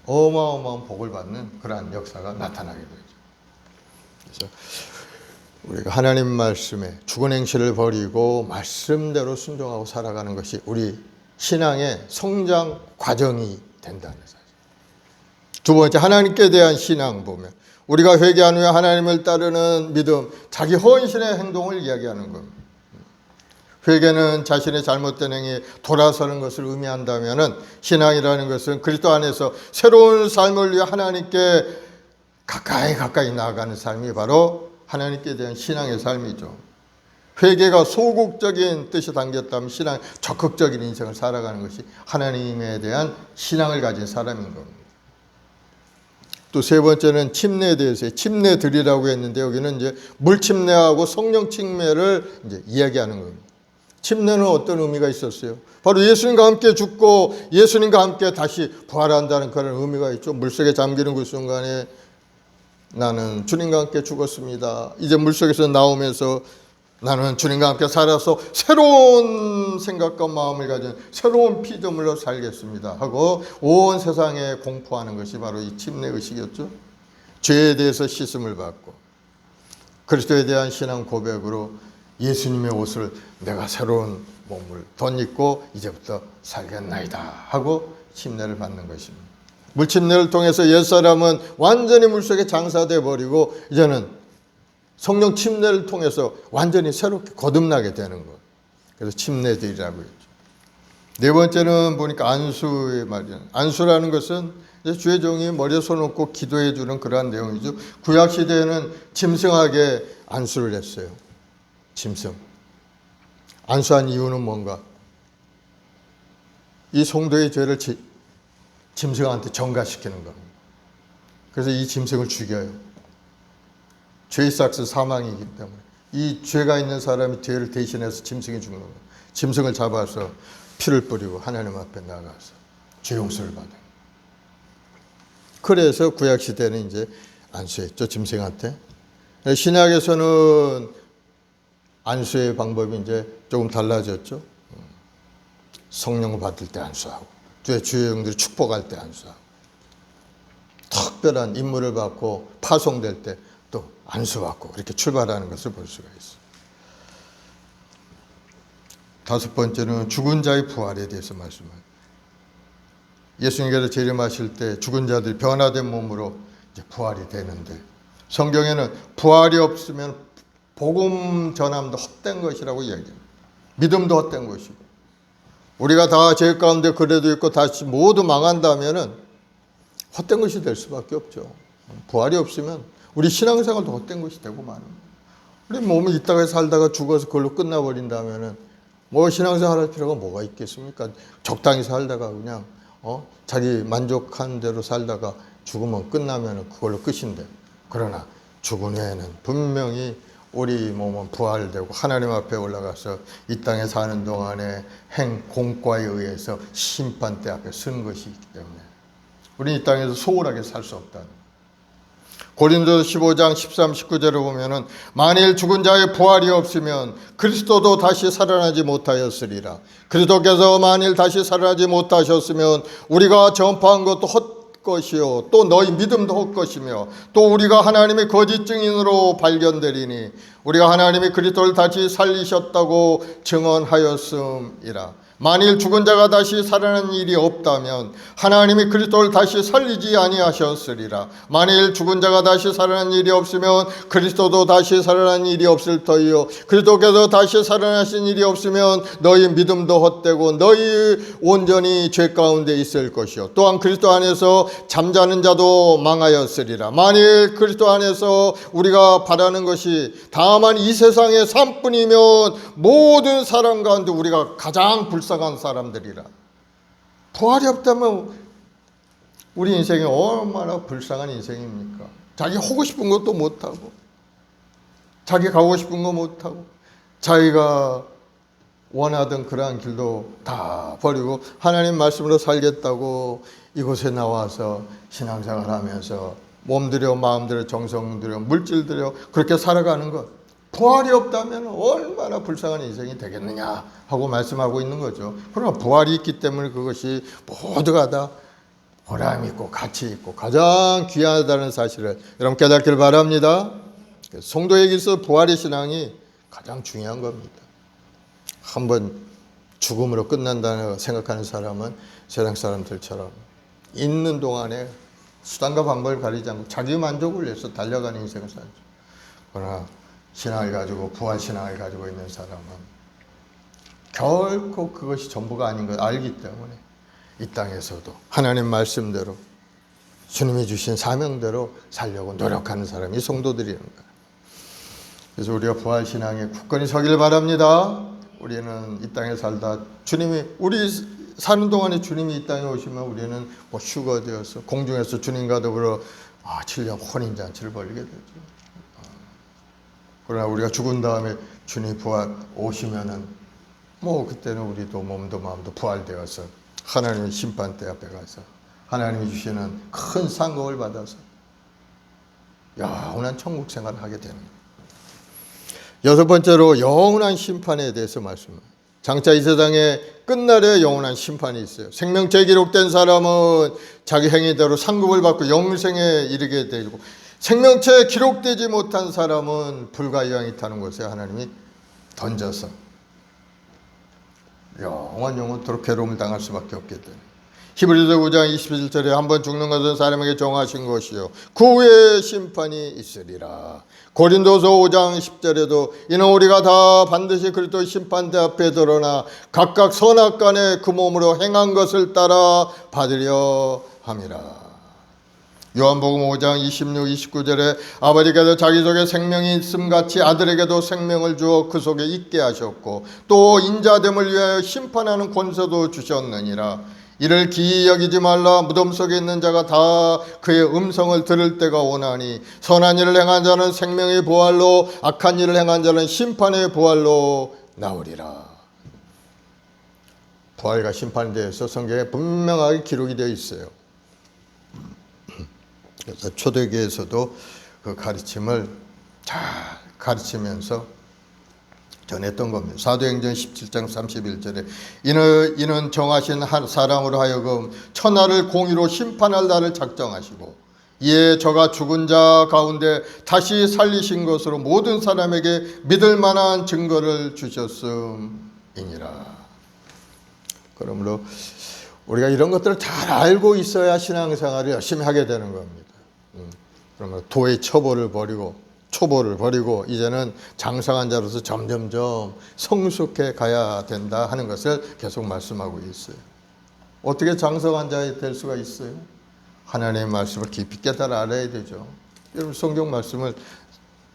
어마어마한 복을 받는 그러한 역사가 나타나게 되죠. 그래서 우리가 하나님 말씀에 죽은 행실을 버리고 말씀대로 순종하고 살아가는 것이 우리 신앙의 성장 과정이 된다는 사실. 두 번째, 하나님께 대한 신앙 보면 우리가 회개한 후에 하나님을 따르는 믿음, 자기 헌신의 행동을 이야기하는 겁니다. 회개는 자신의 잘못된 행위에 돌아서는 것을 의미한다면, 신앙이라는 것은 그리스도 안에서 새로운 삶을 위해 하나님께 가까이 나아가는 삶이 바로 하나님께 대한 신앙의 삶이죠. 회개가 소극적인 뜻이 담겼다면 신앙, 적극적인 인생을 살아가는 것이 하나님에 대한 신앙을 가진 사람인 겁니다. 또 세 번째는 침례에 대해서, 침례들이라고 했는데 여기는 이제 물 침례하고 성령 침례를 이제 이야기하는 겁니다. 침례는 어떤 의미가 있었어요? 바로 예수님과 함께 죽고 예수님과 함께 다시 부활한다는 그런 의미가 있죠. 물속에 잠기는 그 순간에 나는 주님과 함께 죽었습니다. 이제 물속에서 나오면서 나는 주님과 함께 살아서 새로운 생각과 마음을 가진 새로운 피조물로 살겠습니다 하고 온 세상에 공포하는 것이 바로 이 침례 의식이었죠. 죄에 대해서 씻음을 받고 그리스도에 대한 신앙 고백으로 예수님의 옷을 내가 새로운 몸을 덧입고 이제부터 살겠나이다 하고 침례를 받는 것입니다. 물침례를 통해서 옛사람은 완전히 물속에 장사돼 버리고 이제는 성령 침례를 통해서 완전히 새롭게 거듭나게 되는 것. 그래서 침례들이라고 했죠. 네 번째는 보니까 안수의 말이에요. 안수라는 것은 주의 종이 머리에 손 얹고 기도해 주는 그러한 내용이죠. 구약 시대에는 짐승에게 안수를 했어요. 짐승. 안수한 이유는 뭔가? 이 성도의 죄를 짐승한테 전가시키는 겁니다. 그래서 이 짐승을 죽여요. 죄의 삭스 사망이기 때문에 이 죄가 있는 사람이 죄를 대신해서 짐승이 죽는 거예요. 짐승을 잡아서 피를 뿌리고 하나님 앞에 나가서 죄 용서를 받아요. 그래서 구약 시대는 이제 안수했죠, 짐승한테. 신약에서는 안수의 방법이 이제 조금 달라졌죠. 성령을 받을 때 안수하고, 주의 영들이 축복할 때 안수하고, 특별한 임무를 받고 파송될 때 또 안수받고 그렇게 출발하는 것을 볼 수가 있어요. 다섯 번째는 죽은 자의 부활에 대해서 말씀합니다. 예수님께서 재림하실 때 죽은 자들이 변화된 몸으로 이제 부활이 되는데, 성경에는 부활이 없으면 복음 전함도 헛된 것이라고 이야기합니다. 믿음도 헛된 것이고, 우리가 다 죄 가운데 그래도 있고 다시 모두 망한다면은 헛된 것이 될 수밖에 없죠. 부활이 없으면 우리 신앙생활도 헛된 것이 되고 마는. 우리 몸이 있다가 살다가 죽어서 그걸로 끝나버린다면은 뭐 신앙생활 할 필요가 뭐가 있겠습니까? 적당히 살다가 그냥 자기 만족한 대로 살다가 죽으면 끝나면은 그걸로 끝인데, 그러나 죽은 후에는 분명히 우리 몸은 부활되고 하나님 앞에 올라가서 이 땅에 사는 동안에 행 공과에 의해서 심판대 앞에 선 것이기 때문에 우리는 이 땅에서 소홀하게 살 수 없다. 고린도서 15장 13, 19절을 보면은 만일 죽은 자의 부활이 없으면 그리스도도 다시 살아나지 못하였으리라. 그리스도께서 만일 다시 살아나지 못하셨으면 우리가 전파한 것도 헛것이요 또 너희 믿음도 헛것이며 또 우리가 하나님의 거짓 증인으로 발견되리니 우리가 하나님이 그리스도를 다시 살리셨다고 증언하였음이라. 만일 죽은 자가 다시 살아나는 일이 없다면 하나님이 그리스도를 다시 살리지 아니하셨으리라. 만일 죽은 자가 다시 살아나는 일이 없으면 그리스도도 다시 살아나는 일이 없을 터이요 그리스도께서 다시 살아나신 일이 없으면 너희 믿음도 헛되고 너희 온전히 죄 가운데 있을 것이요 또한 그리스도 안에서 잠자는 자도 망하였으리라. 만일 그리스도 안에서 우리가 바라는 것이 다만 이 세상의 삶뿐이면 모든 사람 가운데 우리가 가장 불쌍한 사람들이라. 부활이 없다면 우리 인생이 얼마나 불쌍한 인생입니까? 자기 하고 싶은 것도 못하고 자기 가고 싶은 거 못하고 자기가 원하던 그러한 길도 다 버리고 하나님 말씀으로 살겠다고 이곳에 나와서 신앙생활 하면서 몸들여 마음들여 정성들여 물질들여 그렇게 살아가는 것, 부활이 없다면 얼마나 불쌍한 인생이 되겠느냐 하고 말씀하고 있는 거죠. 그러나 부활이 있기 때문에 그것이 모두가 다 보람 있고 가치 있고 가장 귀하다는 사실을 여러분 깨닫기를 바랍니다. 성도에게 있어 부활의 신앙이 가장 중요한 겁니다. 한번 죽음으로 끝난다고 생각하는 사람은 세상 사람들처럼 있는 동안에 수단과 방법을 가리지 않고 자기 만족을 위해서 달려가는 인생을 살죠. 그러나 신앙을 가지고 부활 신앙을 가지고 있는 사람은 결코 그것이 전부가 아닌 걸 알기 때문에 이 땅에서도 하나님 말씀대로 주님이 주신 사명대로 살려고 노력하는 사람이 성도들이라는 거예요. 그래서 우리가 부활 신앙에 굳건히 서기를 바랍니다. 우리는 이 땅에 살다 주님이 우리 사는 동안에 주님이 이 땅에 오시면 우리는 뭐 휴가 되어서 공중에서 주님과 더불어 7년 혼인잔치를 벌이게 되죠. 그러나 우리가 죽은 다음에 주님 부활 오시면은 뭐 그때는 우리도 몸도 마음도 부활되어서 하나님의 심판대 앞에 가서 하나님이 주시는 큰 상급을 받아서 영원한 천국 생활을 하게 되는 거예요. 여섯 번째로 영원한 심판에 대해서 말씀합니다. 장차 이 세상에 끝날에 영원한 심판이 있어요. 생명체에 기록된 사람은 자기 행위대로 상급을 받고 영생에 이르게 되고 생명체에 기록되지 못한 사람은 불과 이왕이 타는 곳에 하나님이 던져서 영원토록 괴로움을 당할 수밖에 없게 되는. 히브리서 9장 21절에 한번 죽는 것은 사람에게 정하신 것이요 그 후에 심판이 있으리라. 고린도서 5장 10절에도 이는 우리가 다 반드시 그리스도의 심판대 앞에 드러나 각각 선악간에 그 몸으로 행한 것을 따라 받으려 함이라. 요한복음 5장 26, 29절에 아버지께서 자기 속에 생명이 있음같이 아들에게도 생명을 주어 그 속에 있게 하셨고 또 인자됨을 위하여 심판하는 권세도 주셨느니라. 이를 기이 여기지 말라. 무덤 속에 있는 자가 다 그의 음성을 들을 때가 오나니 선한 일을 행한 자는 생명의 부활로 악한 일을 행한 자는 심판의 부활로 나오리라. 부활과 심판에 대해서 성경에 분명하게 기록이 되어 있어요. 그래서 초대교회에서도 그 가르침을 잘 가르치면서 전했던 겁니다. 사도행전 17장 31절에 이는 정하신 한 사람으로 하여금 천하를 공의로 심판할 날을 작정하시고 이에 저가 죽은 자 가운데 다시 살리신 것으로 모든 사람에게 믿을 만한 증거를 주셨음이니라. 그러므로 우리가 이런 것들을 잘 알고 있어야 신앙생활을 열심히 하게 되는 겁니다. 그러면 도의 초보를 버리고 이제는 장성한 자로서 점점점 성숙해 가야 된다 하는 것을 계속 말씀하고 있어요. 어떻게 장성한 자가 될 수가 있어요? 하나님의 말씀을 깊이 깨달아 알아야 되죠. 여러분 성경 말씀을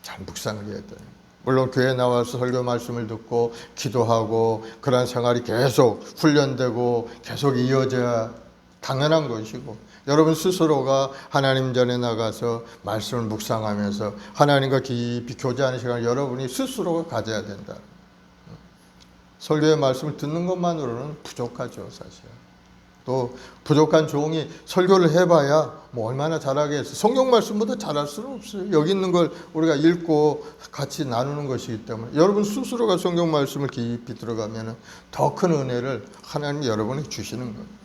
잘 묵상을 해야 돼요. 물론 교회에 나와서 설교 말씀을 듣고 기도하고 그런 생활이 계속 훈련되고 계속 이어져야 당연한 것이고 여러분 스스로가 하나님 전에 나가서 말씀을 묵상하면서 하나님과 깊이 교제하는 시간을 여러분이 스스로가 가져야 된다. 설교의 말씀을 듣는 것만으로는 부족하죠, 사실. 또 부족한 종이 설교를 해봐야 뭐 얼마나 잘하겠어요. 성경 말씀보다 잘할 수는 없어요. 여기 있는 걸 우리가 읽고 같이 나누는 것이기 때문에 여러분 스스로가 성경 말씀을 깊이 들어가면 더 큰 은혜를 하나님이 여러분에게 주시는 거예요.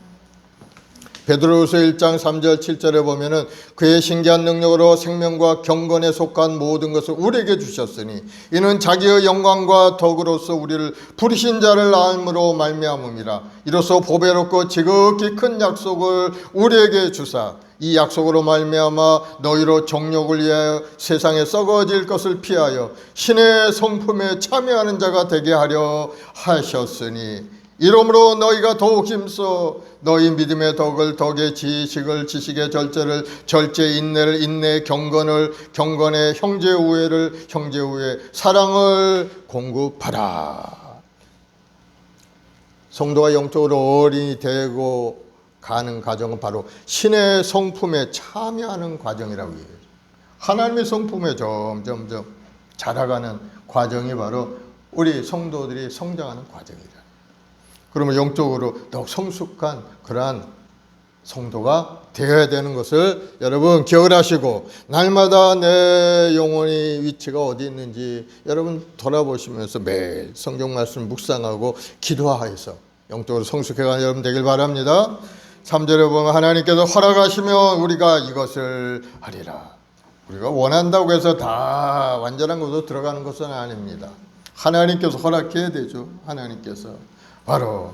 베드로후서 1장 3절 7절에 보면은 그의 신기한 능력으로 생명과 경건에 속한 모든 것을 우리에게 주셨으니 이는 자기의 영광과 덕으로서 우리를 부르신 자를 알므로 말미암음이라. 이로써 보배롭고 지극히 큰 약속을 우리에게 주사 이 약속으로 말미암아 너희로 정욕을 위하여 세상에 썩어질 것을 피하여 신의 성품에 참여하는 자가 되게 하려 하셨으니 이러므로 너희가 더욱 힘써 너희 믿음의 덕을 덕의 지식을 지식의 절제를 절제 인내를 인내의 경건을 경건의 형제 우애를 형제 우애 사랑을 공급하라. 성도가 영적으로 어린이 되고 가는 과정은 바로 신의 성품에 참여하는 과정이라고 해요. 하나님의 성품에 점점점 자라가는 과정이 바로 우리 성도들이 성장하는 과정이다. 그러면 영적으로 더욱 성숙한 그러한 성도가 되어야 되는 것을 여러분 기억하시고 날마다 내 영혼의 위치가 어디 있는지 여러분 돌아보시면서 매일 성경 말씀 묵상하고 기도하여서 영적으로 성숙해가는 여러분 되길 바랍니다. 3절에 보면 하나님께서 허락하시면 우리가 이것을 하리라. 우리가 원한다고 해서 다 완전한 것으로 들어가는 것은 아닙니다. 하나님께서 허락해야 되죠. 하나님께서 바로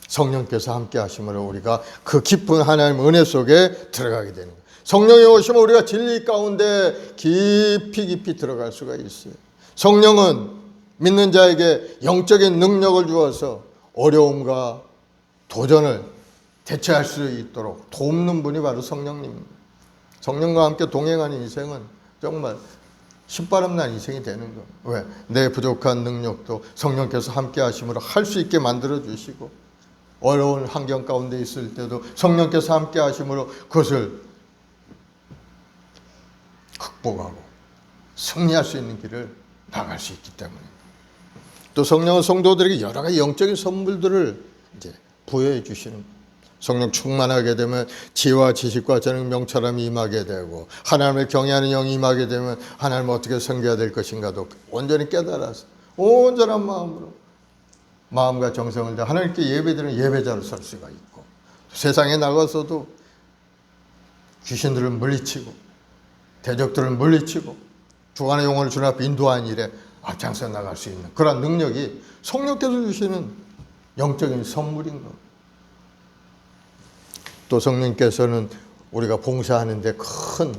성령께서 함께 하심으로 우리가 그 깊은 하나님 은혜 속에 들어가게 되는 거예요. 성령이 오시면 우리가 진리 가운데 깊이 들어갈 수가 있어요. 성령은 믿는 자에게 영적인 능력을 주어서 어려움과 도전을 대처할 수 있도록 돕는 분이 바로 성령님입니다. 성령과 함께 동행하는 인생은 정말 신바람난 인생이 되는 거예요. 왜? 내 부족한 능력도 성령께서 함께 하심으로 할 수 있게 만들어 주시고 어려운 환경 가운데 있을 때도 성령께서 함께 하심으로 그것을 극복하고 승리할 수 있는 길을 나갈 수 있기 때문에 또 성령은 성도들에게 여러 가지 영적인 선물들을 이제 부여해 주시는 거예요. 성령 충만하게 되면 지혜와 지식과 재능 명철함이 임하게 되고 하나님을 경외하는 영이 임하게 되면 하나님을 어떻게 섬겨야 될 것인가도 온전히 깨달아서 온전한 마음으로 마음과 정성을 다해 하나님께 예배드리는 예배자로 설 수가 있고 세상에 나가서도 귀신들을 물리치고 대적들을 물리치고 주관의 영혼을 주님 앞에 인도하는 일에 앞장서 나갈 수 있는 그런 능력이 성령께서 주시는 영적인 선물인 겁니다. 또 성령께서는 우리가 봉사하는데 큰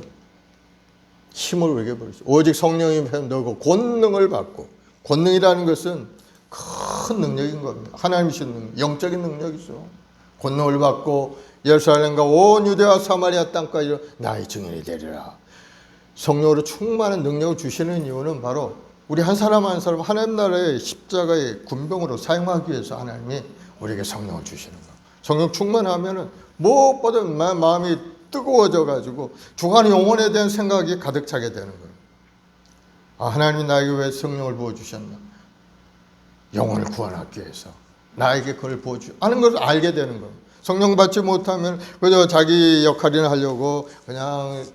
힘을 우리에게 보여주죠. 오직 성령이 너고 권능을 받고 권능이라는 것은 큰 능력인 겁니다. 하나님이신 능력, 영적인 능력이죠. 권능을 받고 예루살렘과 온 유대와 사마리아 땅까지 나의 증인이 되리라. 성령으로 충만한 능력을 주시는 이유는 바로 우리 한 사람 한 사람 하나님 나라의 십자가의 군병으로 사용하기 위해서 하나님이 우리에게 성령을 주시는 거예요. 성령 충만하면은 무엇보다 마음이 뜨거워져 가지고 주관의 영혼에 대한 생각이 가득 차게 되는 거예요. 아, 하나님이 나에게 왜 성령을 부어주셨나? 영혼을 구원하기 위해서 나에게 그걸 부어주 하는 것을 알게 되는 거예요. 성령 받지 못하면 그저 자기 역할이나 하려고 그냥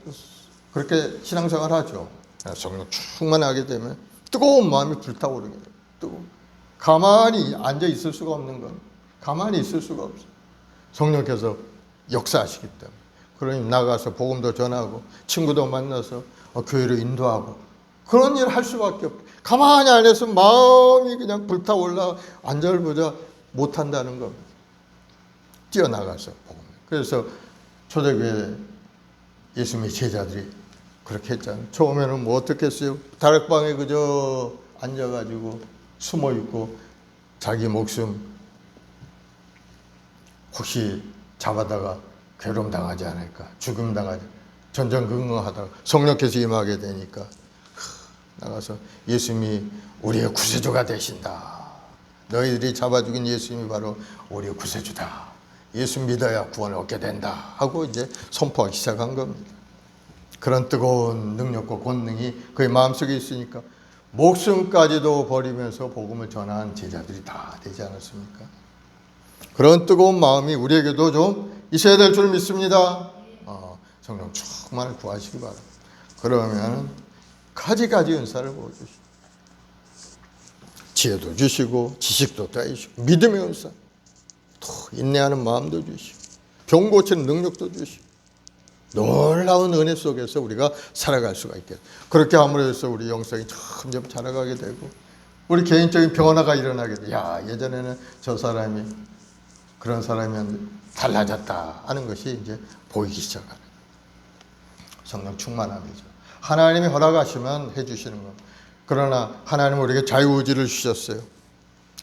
그렇게 신앙생활 하죠. 성령 충만하게 되면 뜨거운 마음이 불타오르게 돼요. 뜨거워. 가만히 앉아 있을 수가 없는 건 가만히 있을 수가 없어요. 성령께서 역사하시기 때문에. 그러니 나가서 복음도 전하고 친구도 만나서 교회로 인도하고 그런 일을 할 수밖에 없고 가만히 안 해서 마음이 그냥 불타올라 안절부절 못한다는 겁니다. 뛰어나가서 복음. 그래서 초대교회 예수님의 제자들이 그렇게 했잖아요. 처음에는 뭐 어떻게 했어요? 다락방에 그저 앉아가지고 숨어있고 자기 목숨 혹시 잡아다가 괴로움 당하지 않을까, 죽음 당하지, 전전긍긍하다가 성령께서 임하게 되니까 나가서 예수님이 우리의 구세주가 되신다. 너희들이 잡아 죽인 예수님이 바로 우리의 구세주다. 예수 믿어야 구원을 얻게 된다. 하고 이제 선포하기 시작한 겁니다. 그런 뜨거운 능력과 권능이 그의 마음속에 있으니까 목숨까지도 버리면서 복음을 전한 제자들이 다 되지 않았습니까? 그런 뜨거운 마음이 우리에게도 좀 있어야 될 줄 믿습니다. 성령 충만을 구하시기 바랍니다. 그러면 가지가지 은사를 부어주시고 지혜도 주시고 지식도 더해주시고 믿음의 은사, 또 인내하는 마음도 주시고 병 고치는 능력도 주시고 놀라운 은혜 속에서 우리가 살아갈 수가 있겠다. 그렇게 함으로 해서 우리 영성이 점점 자라가게 되고 우리 개인적인 변화가 일어나게 돼. 야, 예전에는 저 사람이 그런 사람이었는데 달라졌다 하는 것이 이제 보이기 시작하는 성령 충만함이죠. 하나님이 허락하시면 해주시는 겁니다. 그러나 하나님은 우리에게 자유의지를 주셨어요.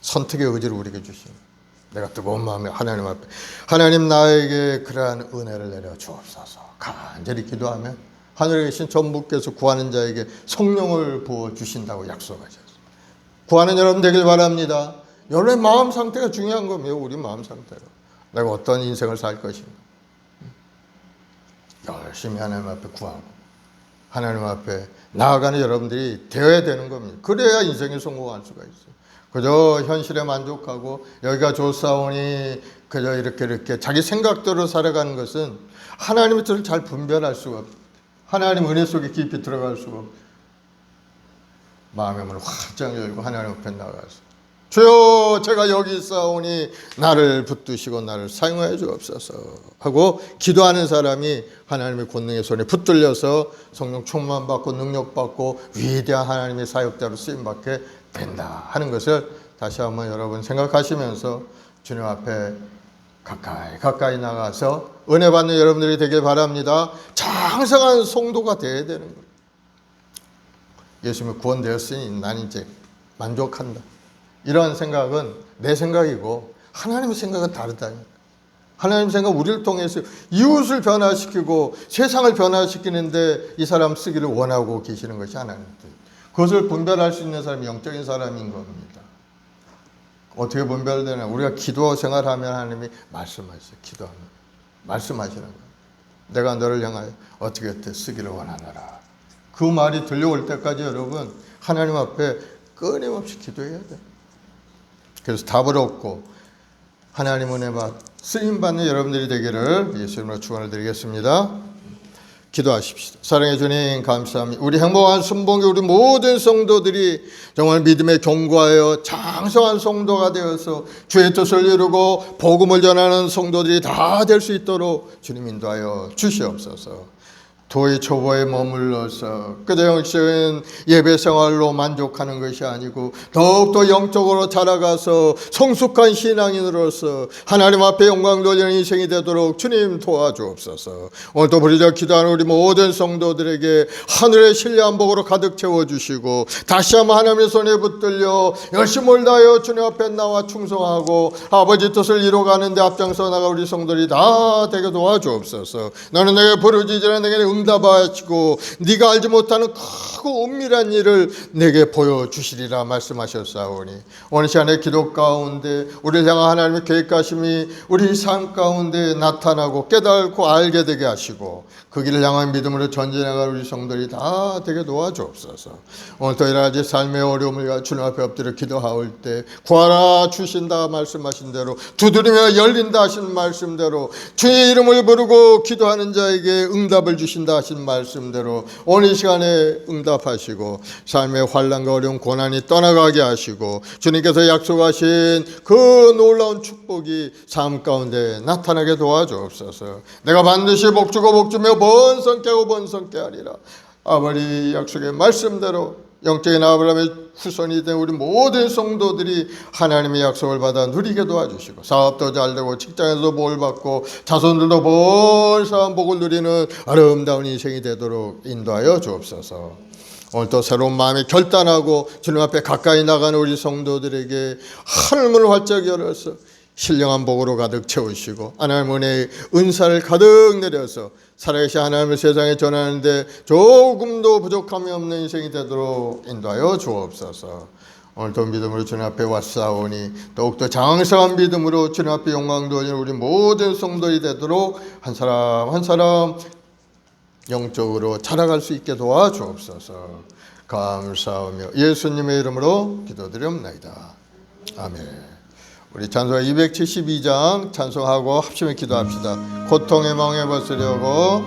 선택의 의지를 우리에게 주십니다. 내가 뜨거운 마음에 하나님 앞에 하나님 나에게 그러한 은혜를 내려 주옵소서 간절히 기도하면 하늘에 계신 전부께서 구하는 자에게 성령을 부어주신다고 약속하셨어요. 구하는 여러분 되길 바랍니다. 여러분의 마음 상태가 중요한 겁니다. 우리 마음 상태가. 내가 어떤 인생을 살 것인가. 열심히 하나님 앞에 구하고 하나님 앞에 나아가는 여러분들이 되어야 되는 겁니다. 그래야 인생에 성공할 수가 있어요. 그저 현실에 만족하고 여기가 좋사오니 그저 이렇게 자기 생각대로 살아가는 것은 하나님의 뜻을 잘 분별할 수가 없어요. 하나님 은혜 속에 깊이 들어갈 수가 없어요. 마음의 문을 활짝 열고 하나님 앞에 나가서 주여 제가 여기 있사오니 나를 붙드시고 나를 사용하여 주옵소서 하고 기도하는 사람이 하나님의 권능의 손에 붙들려서 성령 충만 받고 능력 받고 위대한 하나님의 사역자로 쓰임 받게 된다 하는 것을 다시 한번 여러분 생각하시면서 주님 앞에 가까이 나가서 은혜 받는 여러분들이 되길 바랍니다. 장성한 성도가 되어야 되는 거예요. 예수님이 구원되었으니 난 이제 만족한다. 이러한 생각은 내 생각이고 하나님의 생각은 다르다니까. 하나님의 생각 우리를 통해서 이웃을 변화시키고 세상을 변화시키는데 이 사람 쓰기를 원하고 계시는 것이 하나님의 뜻. 그것을 분별할 수 있는 사람이 영적인 사람인 겁니다. 어떻게 분별되나? 우리가 기도 생활하면 하나님이 말씀하세요. 기도하면 말씀하시는 거예요. 내가 너를 향하여 어떻게 쓰기를 원하노라. 그 말이 들려올 때까지 여러분 하나님 앞에 끊임없이 기도해야 돼요. 그래서 답을 얻고 하나님 은혜 받 쓰임받는 여러분들이 되기를 예수님으로 축원을 드리겠습니다. 기도하십시다. 사랑해 주님 감사합니다. 우리 행복한 순봉의 우리 모든 성도들이 정말 믿음에 견고하여 장성한 성도가 되어서 주의 뜻을 이루고 복음을 전하는 성도들이 다 될 수 있도록 주님 인도하여 주시옵소서. 도의 초보에 머물러서 그저 영적인 예배 생활로 만족하는 것이 아니고 더욱더 영적으로 자라가서 성숙한 신앙인으로서 하나님 앞에 영광 돌리는 인생이 되도록 주님 도와주옵소서. 오늘도 부르짖어 기도하는 우리 모든 성도들에게 하늘의 신뢰한 복으로 가득 채워주시고 다시 한번 하나님의 손에 붙들려 열심을 다하여 주님 앞에 나와 충성하고 아버지 뜻을 이루어가는 데 앞장서 나가 우리 성도들이 다 되게 도와주옵소서. 너는 내게 부르짖으라 내게 응답하시고 네가 알지 못하는 크고 은밀한 일을 내게 보여주시리라 말씀하셨사오니 오늘 시간에 기도 가운데 우리를 향한 하나님의 계획하심이 우리 삶 가운데 나타나고 깨닫고 알게 되게 하시고 그 길을 향한 믿음으로 전진해갈 우리 성도들이 다 되게 도와주옵소서. 오늘도 여러 가지 삶의 어려움을 주님 앞에 엎드려 기도하올 때 구하라 주신다 말씀하신 대로 두드리며 열린다 하신 말씀대로 주의 이름을 부르고 기도하는 자에게 응답을 주신다 하신 말씀대로 오늘 이 시간에 응답하시고 삶의 환난과 어려움 고난이 떠나가게 하시고 주님께서 약속하신 그 놀라운 축복이 삶 가운데 나타나게 도와주옵소서. 내가 반드시 복주고 복주며 번성 깨고 번성 깨하리라. 아버지 약속의 말씀대로 영적인 아브라함의 후손이 된 우리 모든 성도들이 하나님의 약속을 받아 누리게 도와주시고 사업도 잘되고 직장에서 복을 받고 자손들도 번성한 복을 누리는 아름다운 인생이 되도록 인도하여 주옵소서. 오늘 또 새로운 마음에 결단하고 주님 앞에 가까이 나가는 우리 성도들에게 하늘문을 활짝 열어서 신령한 복으로 가득 채우시고 하나님 은혜의 은사를 가득 내려서 살아계신 하나님을 세상에 전하는데 조금도 부족함이 없는 인생이 되도록 인도하여 주옵소서. 오늘도 믿음으로 주님 앞에 왔사오니 더욱더 장성한 믿음으로 주님 앞에 영광 돌리는 우리 모든 성도이 되도록 한 사람 한 사람 영적으로 자라갈 수 있게 도와주옵소서. 감사하며 예수님의 이름으로 기도드립니다. 아멘. 우리 찬송가 272장 찬송하고 합심해 기도합시다. 고통의 멍에 벗으려고.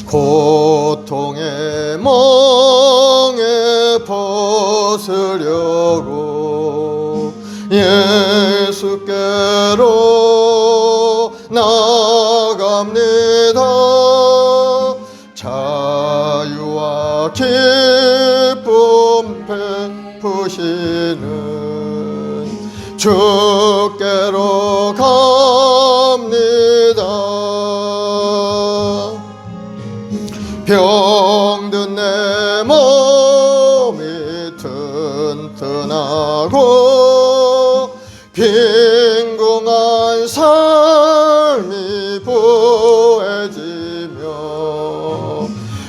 고통의 멍에 벗으려고 예수께로 나아갑니다. 자유와 기쁨 베푸시는 주께로 갑니다. 병든 내 몸이 튼튼하고 빈궁한 삶이 부해지며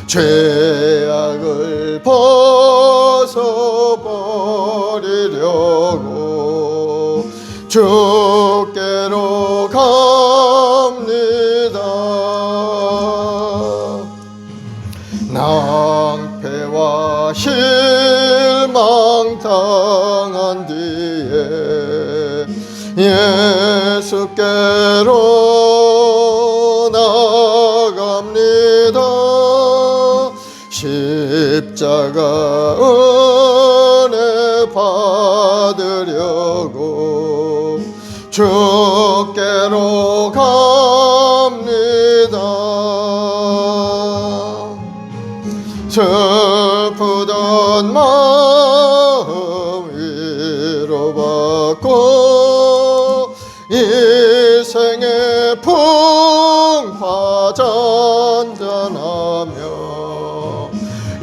죄악을 벗어버리려고 주께로 갑니다. 낭패와 실망 당한 뒤에 예수께로 나아갑니다. 십자가 은혜 받으려고 주께로 갑니다. 슬프던 마음 위로받고 인생의 풍파 잔잔하며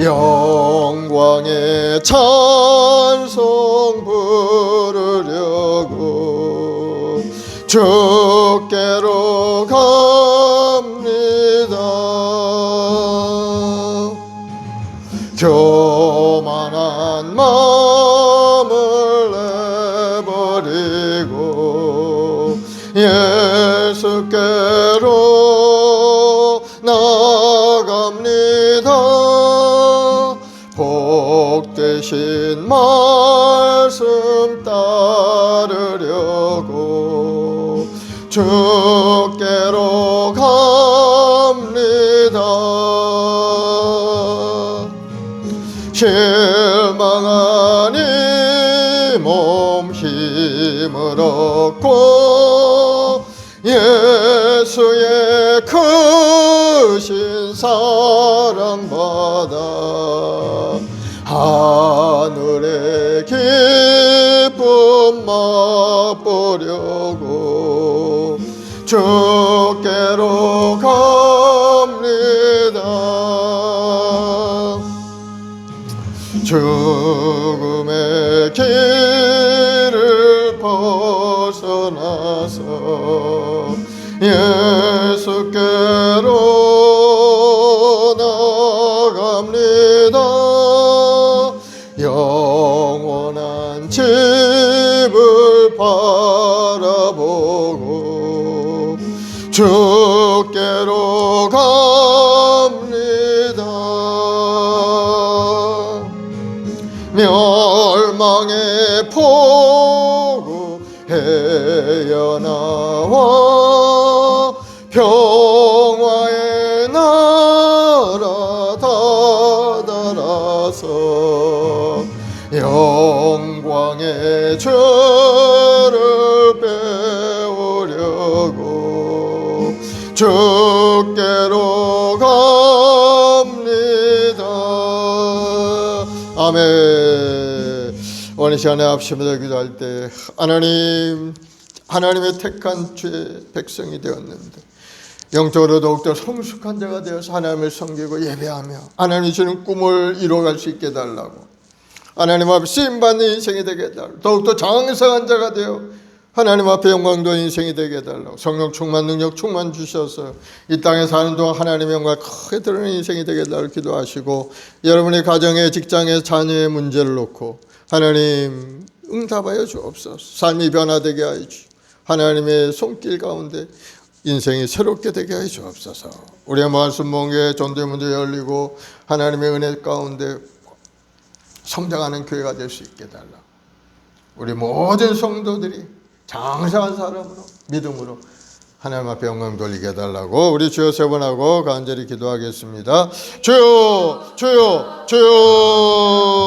영광의 찬송 부르려고 주께로 갑니다. 교만한 마음을 내버리고 예수께로 나아갑니다. 복되신 말씀 따르려고 주께로 갑니다. 실망한 이 몸 힘을 얻고 예수의 크신 사랑받아 하늘의 기쁨 맛보려고 주께로 갑니다. 죽음의 길을 벗어나서 예수께로 나아갑니다. 영원한 집을 바라보고 주께로 갑니다. 멸망의 폭우 헤어나와 평화의 나라 다다라서 영광의 죄를 배우려고 주께로 갑니다. 아멘. 오늘 시간에 합심해서 기도할 때 하나님의 택한 죄 백성이 되었는데 영적으로 더욱더 성숙한 자가 되어서 하나님을 섬기고 예배하며 하나님이 주는 꿈을 이루어갈 수 있게 해달라고, 하나님 앞에 쓰임받는 인생이 되게 해달라고, 더욱더 장성한 자가 되어 하나님 앞에 영광도 인생이 되게 해달라고, 성령 충만 능력 충만 주셔서 이 땅에 사는 동안 하나님의 영광을 크게 드러내는 인생이 되게 해달라고 기도하시고, 여러분의 가정에 직장에 자녀의 문제를 놓고 하나님 응답하여 주옵소서. 삶이 변화되게 하여 주시고 하나님의 손길 가운데 인생이 새롭게 되게 해 주옵소서. 우리의 말씀 몽에 전도의 문제 열리고 하나님의 은혜 가운데 성장하는 교회가 될 수 있게 달라. 우리 모든 성도들이 장성한 사람으로 믿음으로 하나님 앞에 영광 돌리게 해달라고 우리 주여 세 번 하고 간절히 기도하겠습니다. 주여 주여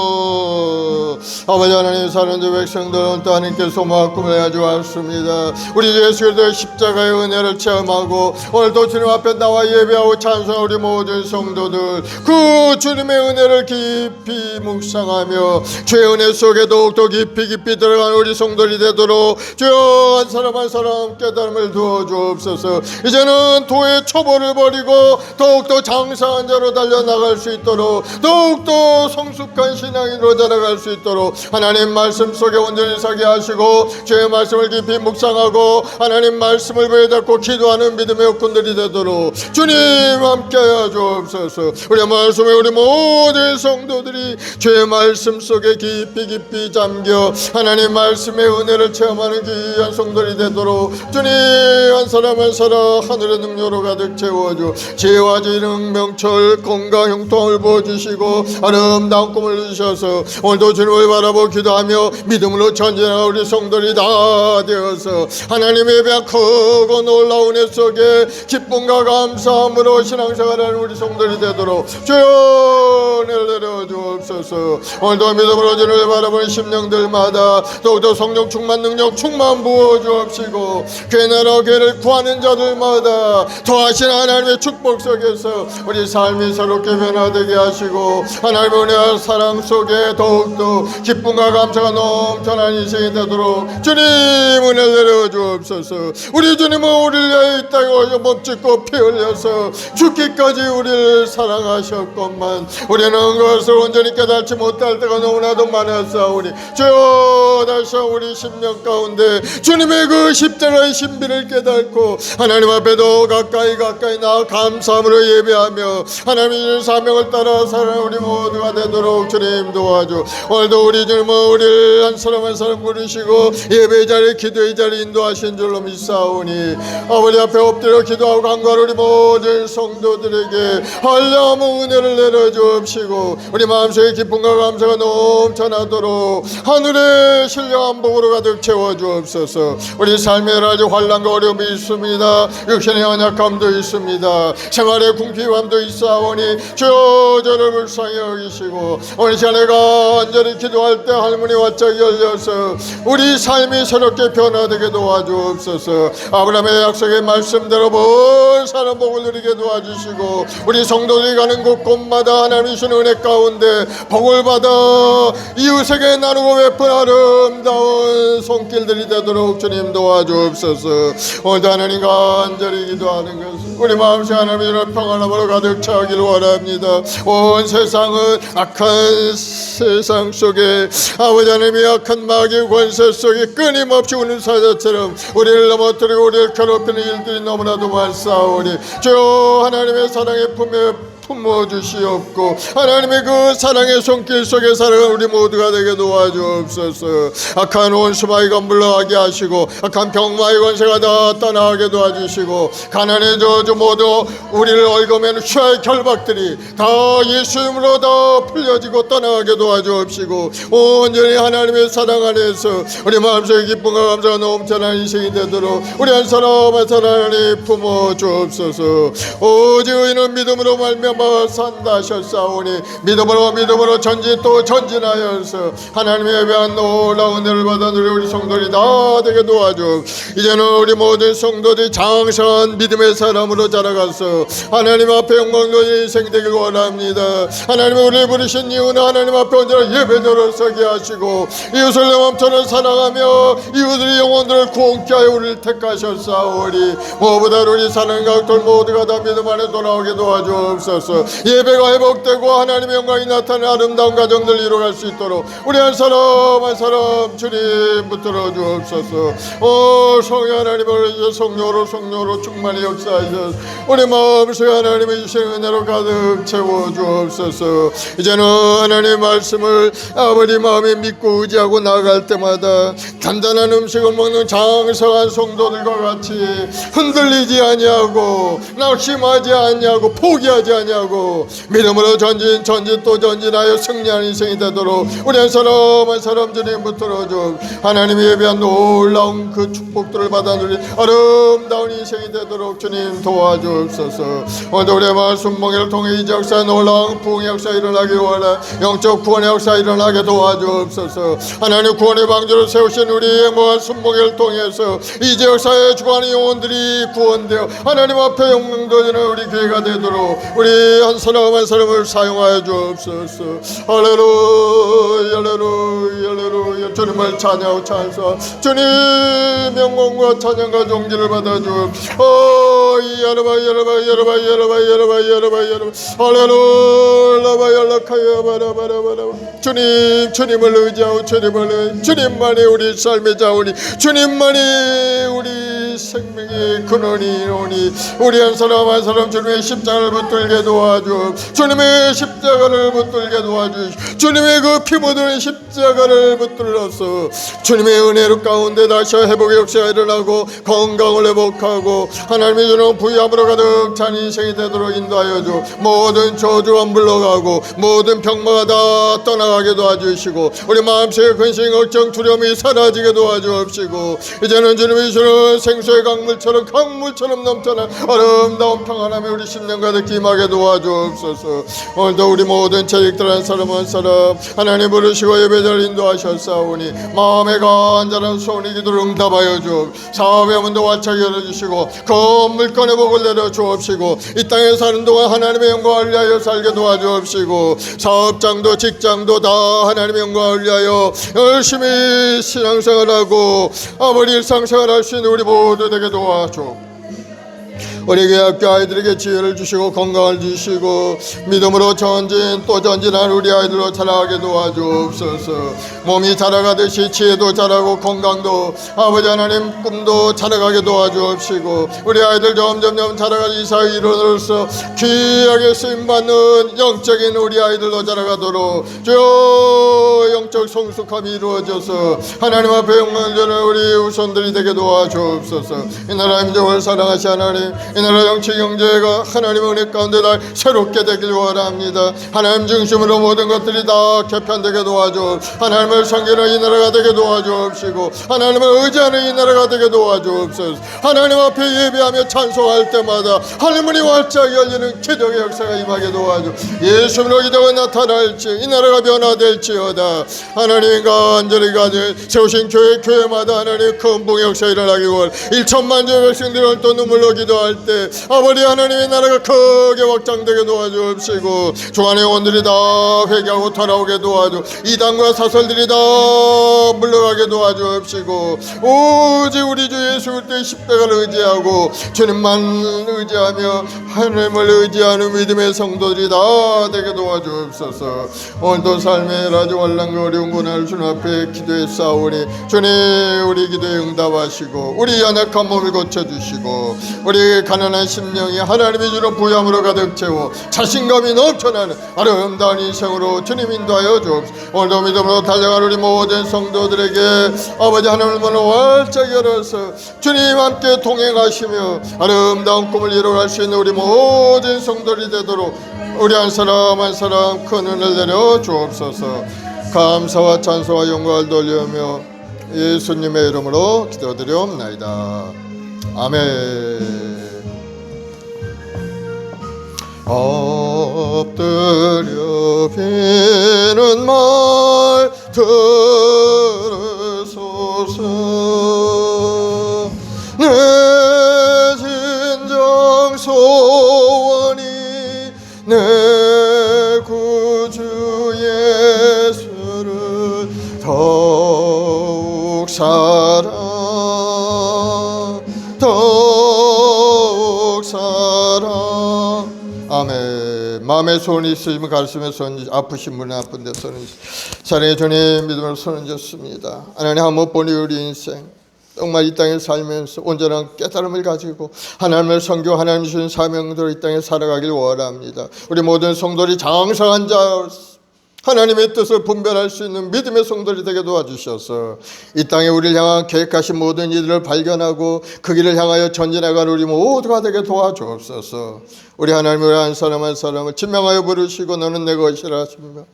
주여. 아버지 하나님, 사랑하는 백성들은 또 하나님께 소망 꿈을 가지고 왔습니다. 우리 예수 그리스도의 십자가의 은혜를 체험하고 오늘도 주님 앞에 나와 예배하고 찬송하는 우리 모든 성도들, 그 주님의 은혜를 깊이 묵상하며 주의 은혜 속에 더욱더 깊이 들어가는 우리 성도들이 되도록 주여 한 사람 한 사람 깨달음을 두어 주옵소서. 이제는 도의 초보를 버리고 더욱더 장사한 자로 달려나갈 수 있도록, 더욱더 성숙한 신앙인으로 자라갈 수 있도록 하나님 말씀 속에 온전히 서게 하시고 주의 말씀을 깊이 묵상하고 하나님 말씀을 배닫고 기도하는 믿음의 일꾼들이 되도록 주님 함께하여 주옵소서. 우리 말씀에 우리 모든 성도들이 주의 말씀 속에 깊이 잠겨 하나님 말씀의 은혜를 체험하는 귀한 성도들이 되도록 주님 한 사람 한 사람 하늘의 능력으로 가득 채워줘 지혜와 지능 명철 건강 형통을 부어주시고 아름다운 꿈을 주셔서 오늘도 주님을 바라보고 기도하며 믿음으로 전진하는 우리 성도들이 다 되어서 하나님의 예배한 크고 놀라운 애 속에 기쁨과 감사함으로 신앙생활하는 우리 성도들이 되도록 주여 은혜를 내려 주옵소서. 오늘도 믿음으로 주님을 바라보는 심령들마다 더욱더 성령 충만 능력 충만 부어 주옵시고 그 나라 교회를 구하는 자들마다 더하신 하나님의 축복 속에서 우리 삶이 새롭게 변화되게 하시고 하나님의 은혜와 사랑 속에 더욱더 기쁨과 감사가 넘쳐나는 인생이 되도록 주님 은혜를 내려 주옵소서. 우리 주님은 우리를 위하여 이 땅에 몸짓고 피 흘려서 죽기까지 우리를 사랑하셨건만 우리는 그것을 온전히 깨닫지 못할 때가 너무나도 많았사오니 주여 다시 우리 심령 가운데 주님의 그 십자가의 신비를 깨닫고 하나님 앞에도 가까이 나아 감사함으로 예배하며 하나님의 사명을 따라 살아가는 우리 모두가 되도록 주님 도와줘. 오늘도 우리 주님은 우리를 한 사람 한 사람 부르시고 예배의 자리 기도의 자리 인도하신 줄로 믿사오니 아버지 앞에 엎드려 기도하고 간구하는 우리 모든 성도들에게 한량의 은혜를 내려주옵시고 우리 마음속에 기쁨과 감사가 넘쳐나도록 하늘의 신령한 복으로 가득 채워주옵소서. 우리 삶에 여러 가지 환난과 어려움이 있습니다. 육신의 연약함도 있습니다. 생활의 궁핍함도 있사오니 주여 저를 불쌍히 여기시고 오늘 시간에 간절히 기도할 때 할머니 화짝이 열려서 우리 삶이 새롭게 변화되게 도와주옵소서. 아브라함의 약속의 말씀대로 먼 사람 복을 누리게 도와주시고 우리 성도들이 가는 곳곳마다 하나님이 주신 은혜 가운데 복을 받아 이웃에게 나누고 베푼 아름다운 손길들이 되도록 주님 도와주옵소서. 오늘도 하나님 간절히 기도하는 것은 우리 마음속 하나님의 평안함으로 가득 차기를 원합니다. 온 세상은 악한 세상 속에 아버지 하나님의 악한 마귀의 권세 속에 끊임없이 우는 사자처럼 우리를 넘어뜨리고 우리를 괴롭히는 일들이 너무나도 많사오니 주여 하나님의 사랑의 품에 품어주시옵고 하나님의 그 사랑의 손길 속에 살아가는 우리 모두가 되게 도와주옵소서. 악한 원수마귀가 물러가게 하시고 악한 병마의 권세가 다 떠나가게 도와주시고 가난의 저주 모두 우리를 얽어매는 쇠의 결박들이 다 예수님으로 다 풀려지고 떠나가게 도와주옵시고 온전히 하나님의 사랑 안에서 우리 마음속에 기쁨과 감사가 넘쳐나는 인생이 되도록 우리 한 사람 한 사람을 품어주옵소서. 오직 의인은 믿음으로 말미암아 산다 하셨사오니 믿음으로 전진 또 전진하여서 하나님의 예배한 놀라운 은혜를 받아 누리 우리 성도들이 다 되게 도와줘. 이제는 우리 모든 성도들이 장성한 믿음의 사람으로 자라가서 하나님 앞에 영광 돌리는 인생 되길 원합니다. 하나님이 우리를 부르신 이유는 하나님 앞에 언제나 예배자로 서게 하시고 이웃을 내 마음처럼 사랑하며 이웃의 영혼들을 구원케 하여 우리를 택하셨사오니 무엇보다 우리 사는 각들 모두가 다 믿음 안에 돌아오게 도와주옵소서. 주옵소서. 예배가 회복되고 하나님의 영광이 나타나는 아름다운 가정들 이루어갈 수 있도록 우리 한 사람 한 사람 주님 붙들어 주옵소서. 성령 하나님을 이제 성령으로 충만히 역사하셔서 우리 마음속에 하나님의 주신 은혜로 가득 채워 주옵소서. 이제는 하나님의 말씀을 아버지 마음에 믿고 의지하고 나아갈 때마다 단단한 음식을 먹는 장성한 성도들과 같이 흔들리지 아니하고 낙심하지 아니하고 포기하지 아니하고 믿음으로 전진 또 전진하여 승리하는 인생이 되도록 우리 한 사람 한 사람 주님 붙들어 줘. 하나님이 예배한 놀라운 그 축복들을 받아 누린 아름다운 인생이 되도록 주님 도와주옵소서. 오늘 우리의 마을 순봉회를 통해 이 역사에 놀라운 부흥의 역사 일어나기 원해 영적 구원의 역사 일어나게 도와주옵소서. 하나님 구원의 방주를 세우신 우리의 마을 순봉회를 통해서 이 역사에 주관하는 영혼들이 구원되어 하나님 앞에 영광 돌리는 우리 교회가 되도록 우리 한 사람 한 사람을 사용하여 주옵소서. 할렐루야 할렐루야 할렐루야. 주님을 찬양하고 찬송 주님 영광과 찬양과 존귀를 받아 주옵소서. 주님을 의지하고 주님만이 우리 삶의 자원이 주님만이 우리 생명의 근원이오니 우리 한 사람 한 사람 주님의 십자가를 붙들게 도와주 주님의 십자가를 붙들게 도와주 주님의 그 피 묻은 십자가를 붙들어서 주님의 은혜로 가운데 다시 회복의 역사가 일어나고 건강을 회복하고 하나님의 주는 부유함으로 가득 찬 인생이 되도록 인도하여 주. 모든 저주가 물러가고 모든 병마가 다 떠나가게 도와주시고 우리 마음속의 근심 걱정 두려움이 사라지게 도와주옵시고 이제는 주님이 주는 생수의 강물처럼 넘쳐난 아름다운 평안함이 우리 심령 가득 임하게 도와주옵소서. 오늘도 우리 모든 재직들 한 사람 한 사람 하나님 부르시고 예배자를 인도하셨사오니 마음의 간절한 소원이 기도를 응답하여 주옵. 사업의 문도 활짝 열어주시고 건물권의 복을 내려 주옵시고 이 땅에 사는 동안 하나님의 영광을 위하여 살게 도와주옵시고 사업장도 직장도 다 하나님의 영광을 위하여 열심히 신앙생활하고 아버지 일상생활할 수 있는 우리 모두 되게 도와줘. 우리 교회 학교 아이들에게 지혜를 주시고 건강을 주시고 믿음으로 전진 또 전진한 우리 아이들로 자라게 도와주옵소서. 몸이 자라가듯이 지혜도 자라고 건강도 아버지 하나님 꿈도 자라가게 도와주옵시고 우리 아이들 점점 자라가는 이사의 일원으로서 귀하게 쓰임받는 영적인 우리 아이들로 자라가도록 주여 영적 성숙함이 이루어져서 하나님 앞에 영광을 주는 우리 후손들이 되게 도와주옵소서. 이 나라 민족을 사랑하시 하나님 이 나라 정치 경제가 하나님의 은혜 가운데 다 새롭게 되길 원합니다. 하나님 중심으로 모든 것들이 다 개편되게 도와줘. 하나님을 섬기는 이 나라가 되게 도와주옵시고 하나님을 의지하는 이 나라가 되게 도와주옵소서. 하나님 앞에 예배하며 찬송할 때마다 하늘문이 활짝 열리는 기적의 역사가 임하게 도와줘. 예수님으로 기적이 나타날지 이 나라가 변화될지어다. 하나님 간절히 세우신 교회마다 하나님 큰 부흥의 역사 일어나기 원 1천만 주 백성들을 또 눈물로 기도할 때 아버지 하나님의 나라가 크게 확장되게 도와주옵시고 주안의 영혼들이 다 회개하고 돌아오게 도와주 이단과 사설들이 다 물러가게 도와주옵시고 오직 우리 주 예수 그리스도의 십자가를 의지하고 주님만 의지하며 하나님을 의지하는 믿음의 성도들이 다 되게 도와주옵소서. 오늘도 삶의 라지환란과 어려운 고난을 주님 앞에 기도해 싸우니 주님 우리 기도에 응답하시고 우리 연약한 몸을 고쳐주시고 우리 가난한 심령이 하나님이 주는 부유함으로 가득 채워 자신감이 넘쳐나는 아름다운 인생으로 주님 인도하여 주옵소서. 오늘도 믿음으로 달려간 우리 모든 성도들에게 아버지 하나님을 문을 활짝 열어서 주님 함께 동행하시며 아름다운 꿈을 이뤄갈 수 있는 우리 모든 성도들이 되도록 우리 한 사람 한 사람 큰 은혜를 내려 주옵소서. 감사와 찬송과 영광을 돌리며 예수님의 이름으로 기도드리옵나이다. 아멘. 엎드려 비는 말 들으소서. 내 진정 소원이 내 구주 예수를 더욱 사랑 아멘. 마음에 소원이 있으시면 가슴에 소원이, 아프신 분은 아픈 데 소원이, 사랑의 주님 믿음으로 손을 졌습니다. 하나님 한 번뿐이 우리 인생 정말 이 땅에 살면서 온전한 깨달음을 가지고 하나님을 섬기고 하나님 주신 사명대로 이 땅에 살아가길 원합니다. 우리 모든 성도들이 장성한 자, 하나님의 뜻을 분별할 수 있는 믿음의 성도들이 되게 도와주셔서 이 땅에 우리를 향한 계획하신 모든 이들을 발견하고 그 길을 향하여 전진해가는 우리 모두가 되게 도와주옵소서. 우리 하나님을 한 사람 한 사람을 지명하여 부르시고 너는 내 것이라 하시며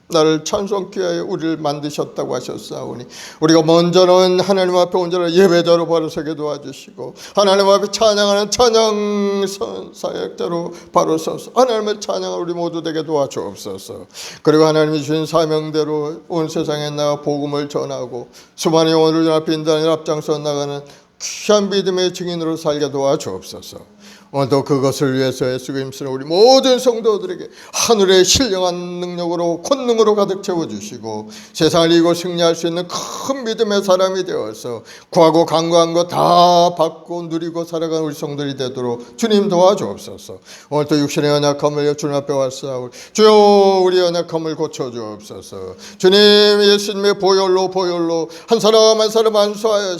나를 찬송케 하여 우리를 만드셨다고 하셨사오니 우리가 먼저는 하나님 앞에 온전한 예배자로 바로 서게 도와주시고 하나님 앞에 찬양하는 찬양 사역자로 바로 서서 하나님을 찬양하는 우리 모두 되게 도와주옵소서. 그리고 하나님이 주신 사명대로 온 세상에 나가 복음을 전하고 수많은 영혼을 앞에 인도하는 앞장서 나가는 귀한 믿음의 증인으로 살게 도와주옵소서. 오늘도 그것을 위해서 애쓰고 힘쓰는 우리 모든 성도들에게 하늘의 신령한 능력으로 권능으로 가득 채워주시고 세상을 이기고 승리할 수 있는 큰 믿음의 사람이 되어서 구하고 간구한 거 다 받고 누리고 살아가는 우리 성도들이 되도록 주님 도와주옵소서. 오늘도 육신의 연약함을 주님 앞에 왔사오니 주여 우리 연약함을 고쳐주옵소서. 주님 예수님의 보혈로 한 사람 한 사람 안수하여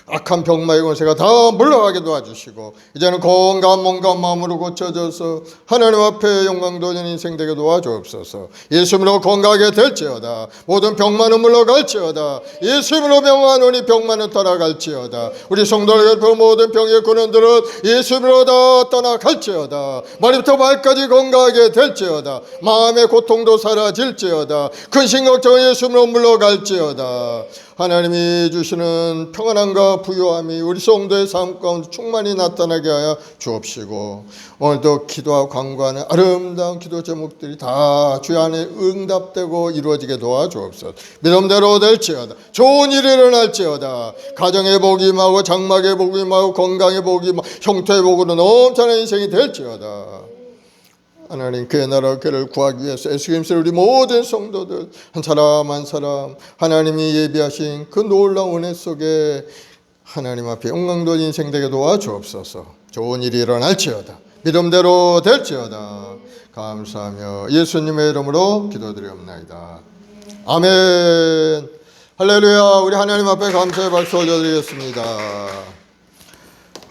악한 병마의 권세가 다 물러가게 도와주시고 이제는 건강한 몸과 마음으로 고쳐져서 하나님 앞에 영광 돌리는 인생 되게 도와주옵소서. 예수님으로 건강하게 될지어다. 모든 병만은 물러갈지어다. 예수님으로 병하노니 병만은 떠나갈지어다. 우리 성도들 모든 병의 근원들은 예수님으로 다 떠나갈지어다. 머리부터 발까지 건강하게 될지어다. 마음의 고통도 사라질지어다. 근심 걱정은 예수님으로 물러갈지어다. 하나님이 주시는 평안함과 부요함이 우리 성도의 삶 가운데 충만히 나타나게 하여 주옵시고 오늘도 기도하고 간구하는 아름다운 기도 제목들이 다 주 안에 응답되고 이루어지게 도와주옵소서. 믿음대로 될지어다. 좋은 일이 일어날지어다. 가정의 복이 임하고 장막의 복이 임하고 건강의 복이 임하고 형통의 복으로 넘쳐나는 인생이 될지어다. 하나님 그의 나라 그를 구하기 위해서 애쓰고 힘쓰는 우리 모든 성도들 한 사람 한 사람 하나님이 예비하신 그 놀라운 은혜 속에 하나님 앞에 영광 돌린 인생 되게 도와주옵소서. 좋은 일이 일어날지어다. 믿음대로 될지어다. 감사하며 예수님의 이름으로 기도드리옵나이다. 아멘. 할렐루야. 우리 하나님 앞에 감사의 박수 올려드리겠습니다.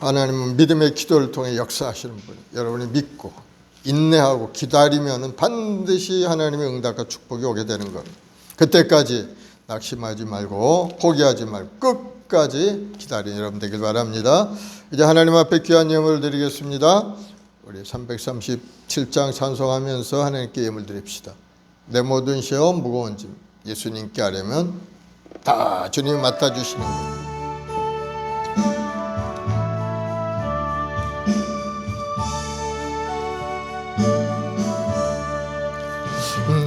하나님은 믿음의 기도를 통해 역사하시는 분, 여러분이 믿고 인내하고 기다리면 반드시 하나님의 응답과 축복이 오게 되는 겁니다. 그때까지 낙심하지 말고 포기하지 말고 끝까지 기다리는 여러분 되길 바랍니다. 이제 하나님 앞에 귀한 예물을 드리겠습니다. 우리 337장 찬송하면서 하나님께 예물 드립시다. 내 모든 시험 무거운 짐 예수님께 하려면 다 주님이 맡아주시는 거예요.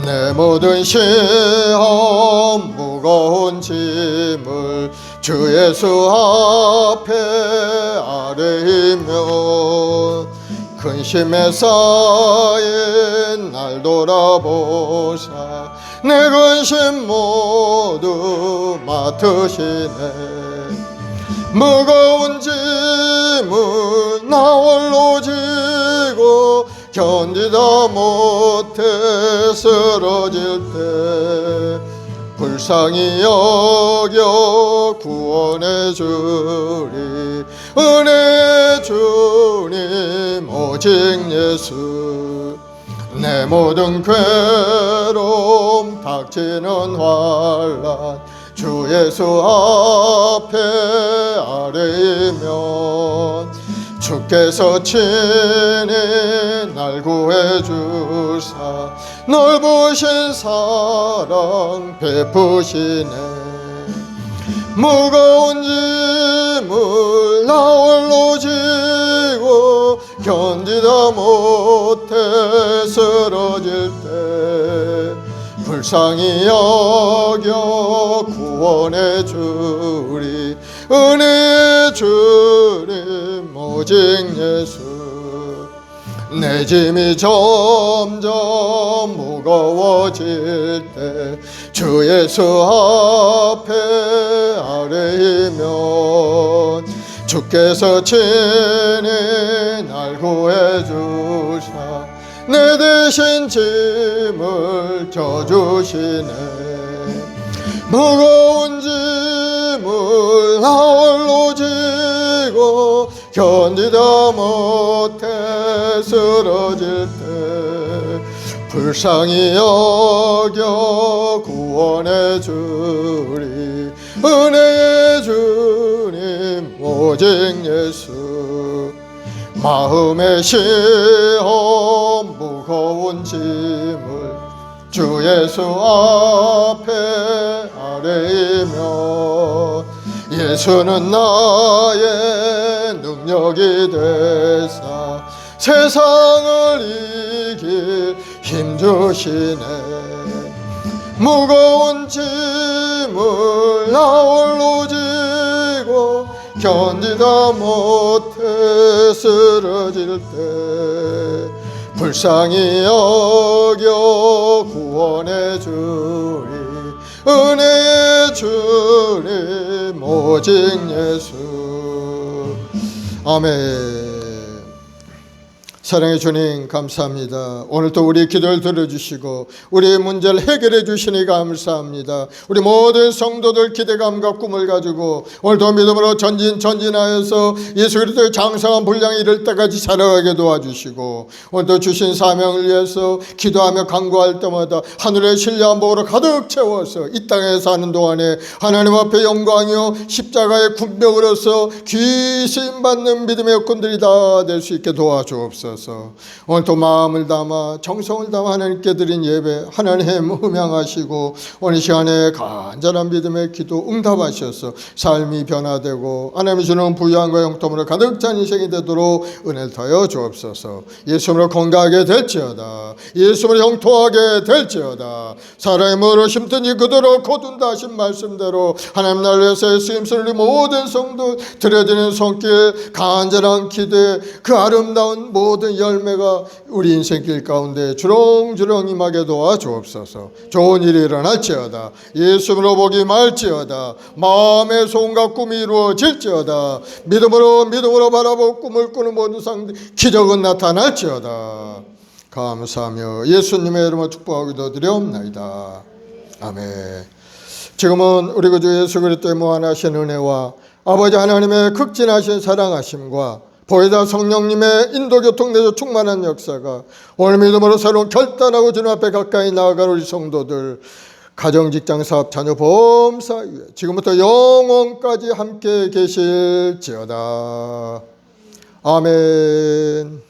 내 모든 시험 무거운 짐을 주 예수 앞에 아뢰이며 근심에 쌓인 날 돌아보사 내 근심 모두 맡으시네. 무거운 짐을 나 홀로 지고 견디다 못해 쓰러질 때 불쌍히 여겨 구원해 주리 은혜 주님 오직 예수. 내 모든 괴로움 닥치는 환난 주 예수 앞에 아뢰이면 주께서 친히 날 구해주사 넓으신 사랑 베푸시네. 무거운 짐을 나 홀로 지고 견디다 못해 쓰러질 때 불쌍히 여겨 구원해 주리 은혜 주님 오직 예수. 내 짐이 점점 무거워질 때 주 예수 앞에 아뢰이면 주께서 친히 날 구해주사 내 대신 짐을 져주시네. 무거운 짐을 나 홀로 지고 견디다 못해 쓰러질 때 불쌍히 여겨 구원해 주리. 은혜의 주님 오직 예수. 마음의 시험 무거운 짐을 주 예수 앞에 아뢰이며 예수는 나의 능력이 되사 세상을 이길 힘 주시네. 무거운 짐을 나 홀로 지고 견디다 못해 쓰러질 때 불쌍히 여겨 구원해 주리. 은혜의 주님 오직 예수. 아멘. 사랑의 주님 감사합니다. 오늘도 우리 기도를 들어주시고 우리의 문제를 해결해 주시니 감사합니다. 우리 모든 성도들 기대감과 꿈을 가지고 오늘도 믿음으로 전진하여서 예수 그리스도의 장성한 분량에 이를 때까지 살아가게 도와주시고 오늘도 주신 사명을 위해서 기도하며 간구할 때마다 하늘의 신뢰한 복으로 가득 채워서 이 땅에 사는 동안에 하나님 앞에 영광이요 십자가의 군병으로서 귀신 받는 믿음의 여건들이 다 될 수 있게 도와주옵소서. 오늘도 마음을 담아 정성을 담아 하나님께 드린 예배 하나님 음양하시고 오늘 시간에 간절한 믿음의 기도 응답하셔서 삶이 변화되고 하나님이 주는 부유함과 영통으로 가득 찬 인생이 되도록 은혜를 더하여 주옵소서. 예수님으로 건강하게 될지어다. 예수님으로 형통하게 될지어다. 사람의 뭐로 심든지 그대로 거둔다 하신 말씀대로 하나님 나라를 위해서 쓰임쓰는 우리 모든 성도 드려지는 손길 간절한 기도에 그 아름다운 모든 열매가 우리 인생길 가운데 주렁주렁 임하게 도와주옵소서. 좋은 일이 일어날지어다. 예수님으로 복이 말지어다. 마음의 소원과 꿈이 이루어질지어다. 믿음으로 바라보고 꿈을 꾸는 모든 상대 기적은 나타날지어다. 감사하며 예수님의 이름으로 축복하고 기도드리옵나이다. 아멘. 지금은 우리 구주 예수 그리스도의 무한하신 은혜와 아버지 하나님의 극진하신 사랑하심과 보혜사 성령님의 인도교통 내조 충만한 역사가 오늘 믿음으로 새로운 결단하고 주님 앞에 가까이 나아갈 우리 성도들 가정, 직장, 사업, 자녀, 보험, 사회 지금부터 영원까지 함께 계실지어다. 아멘.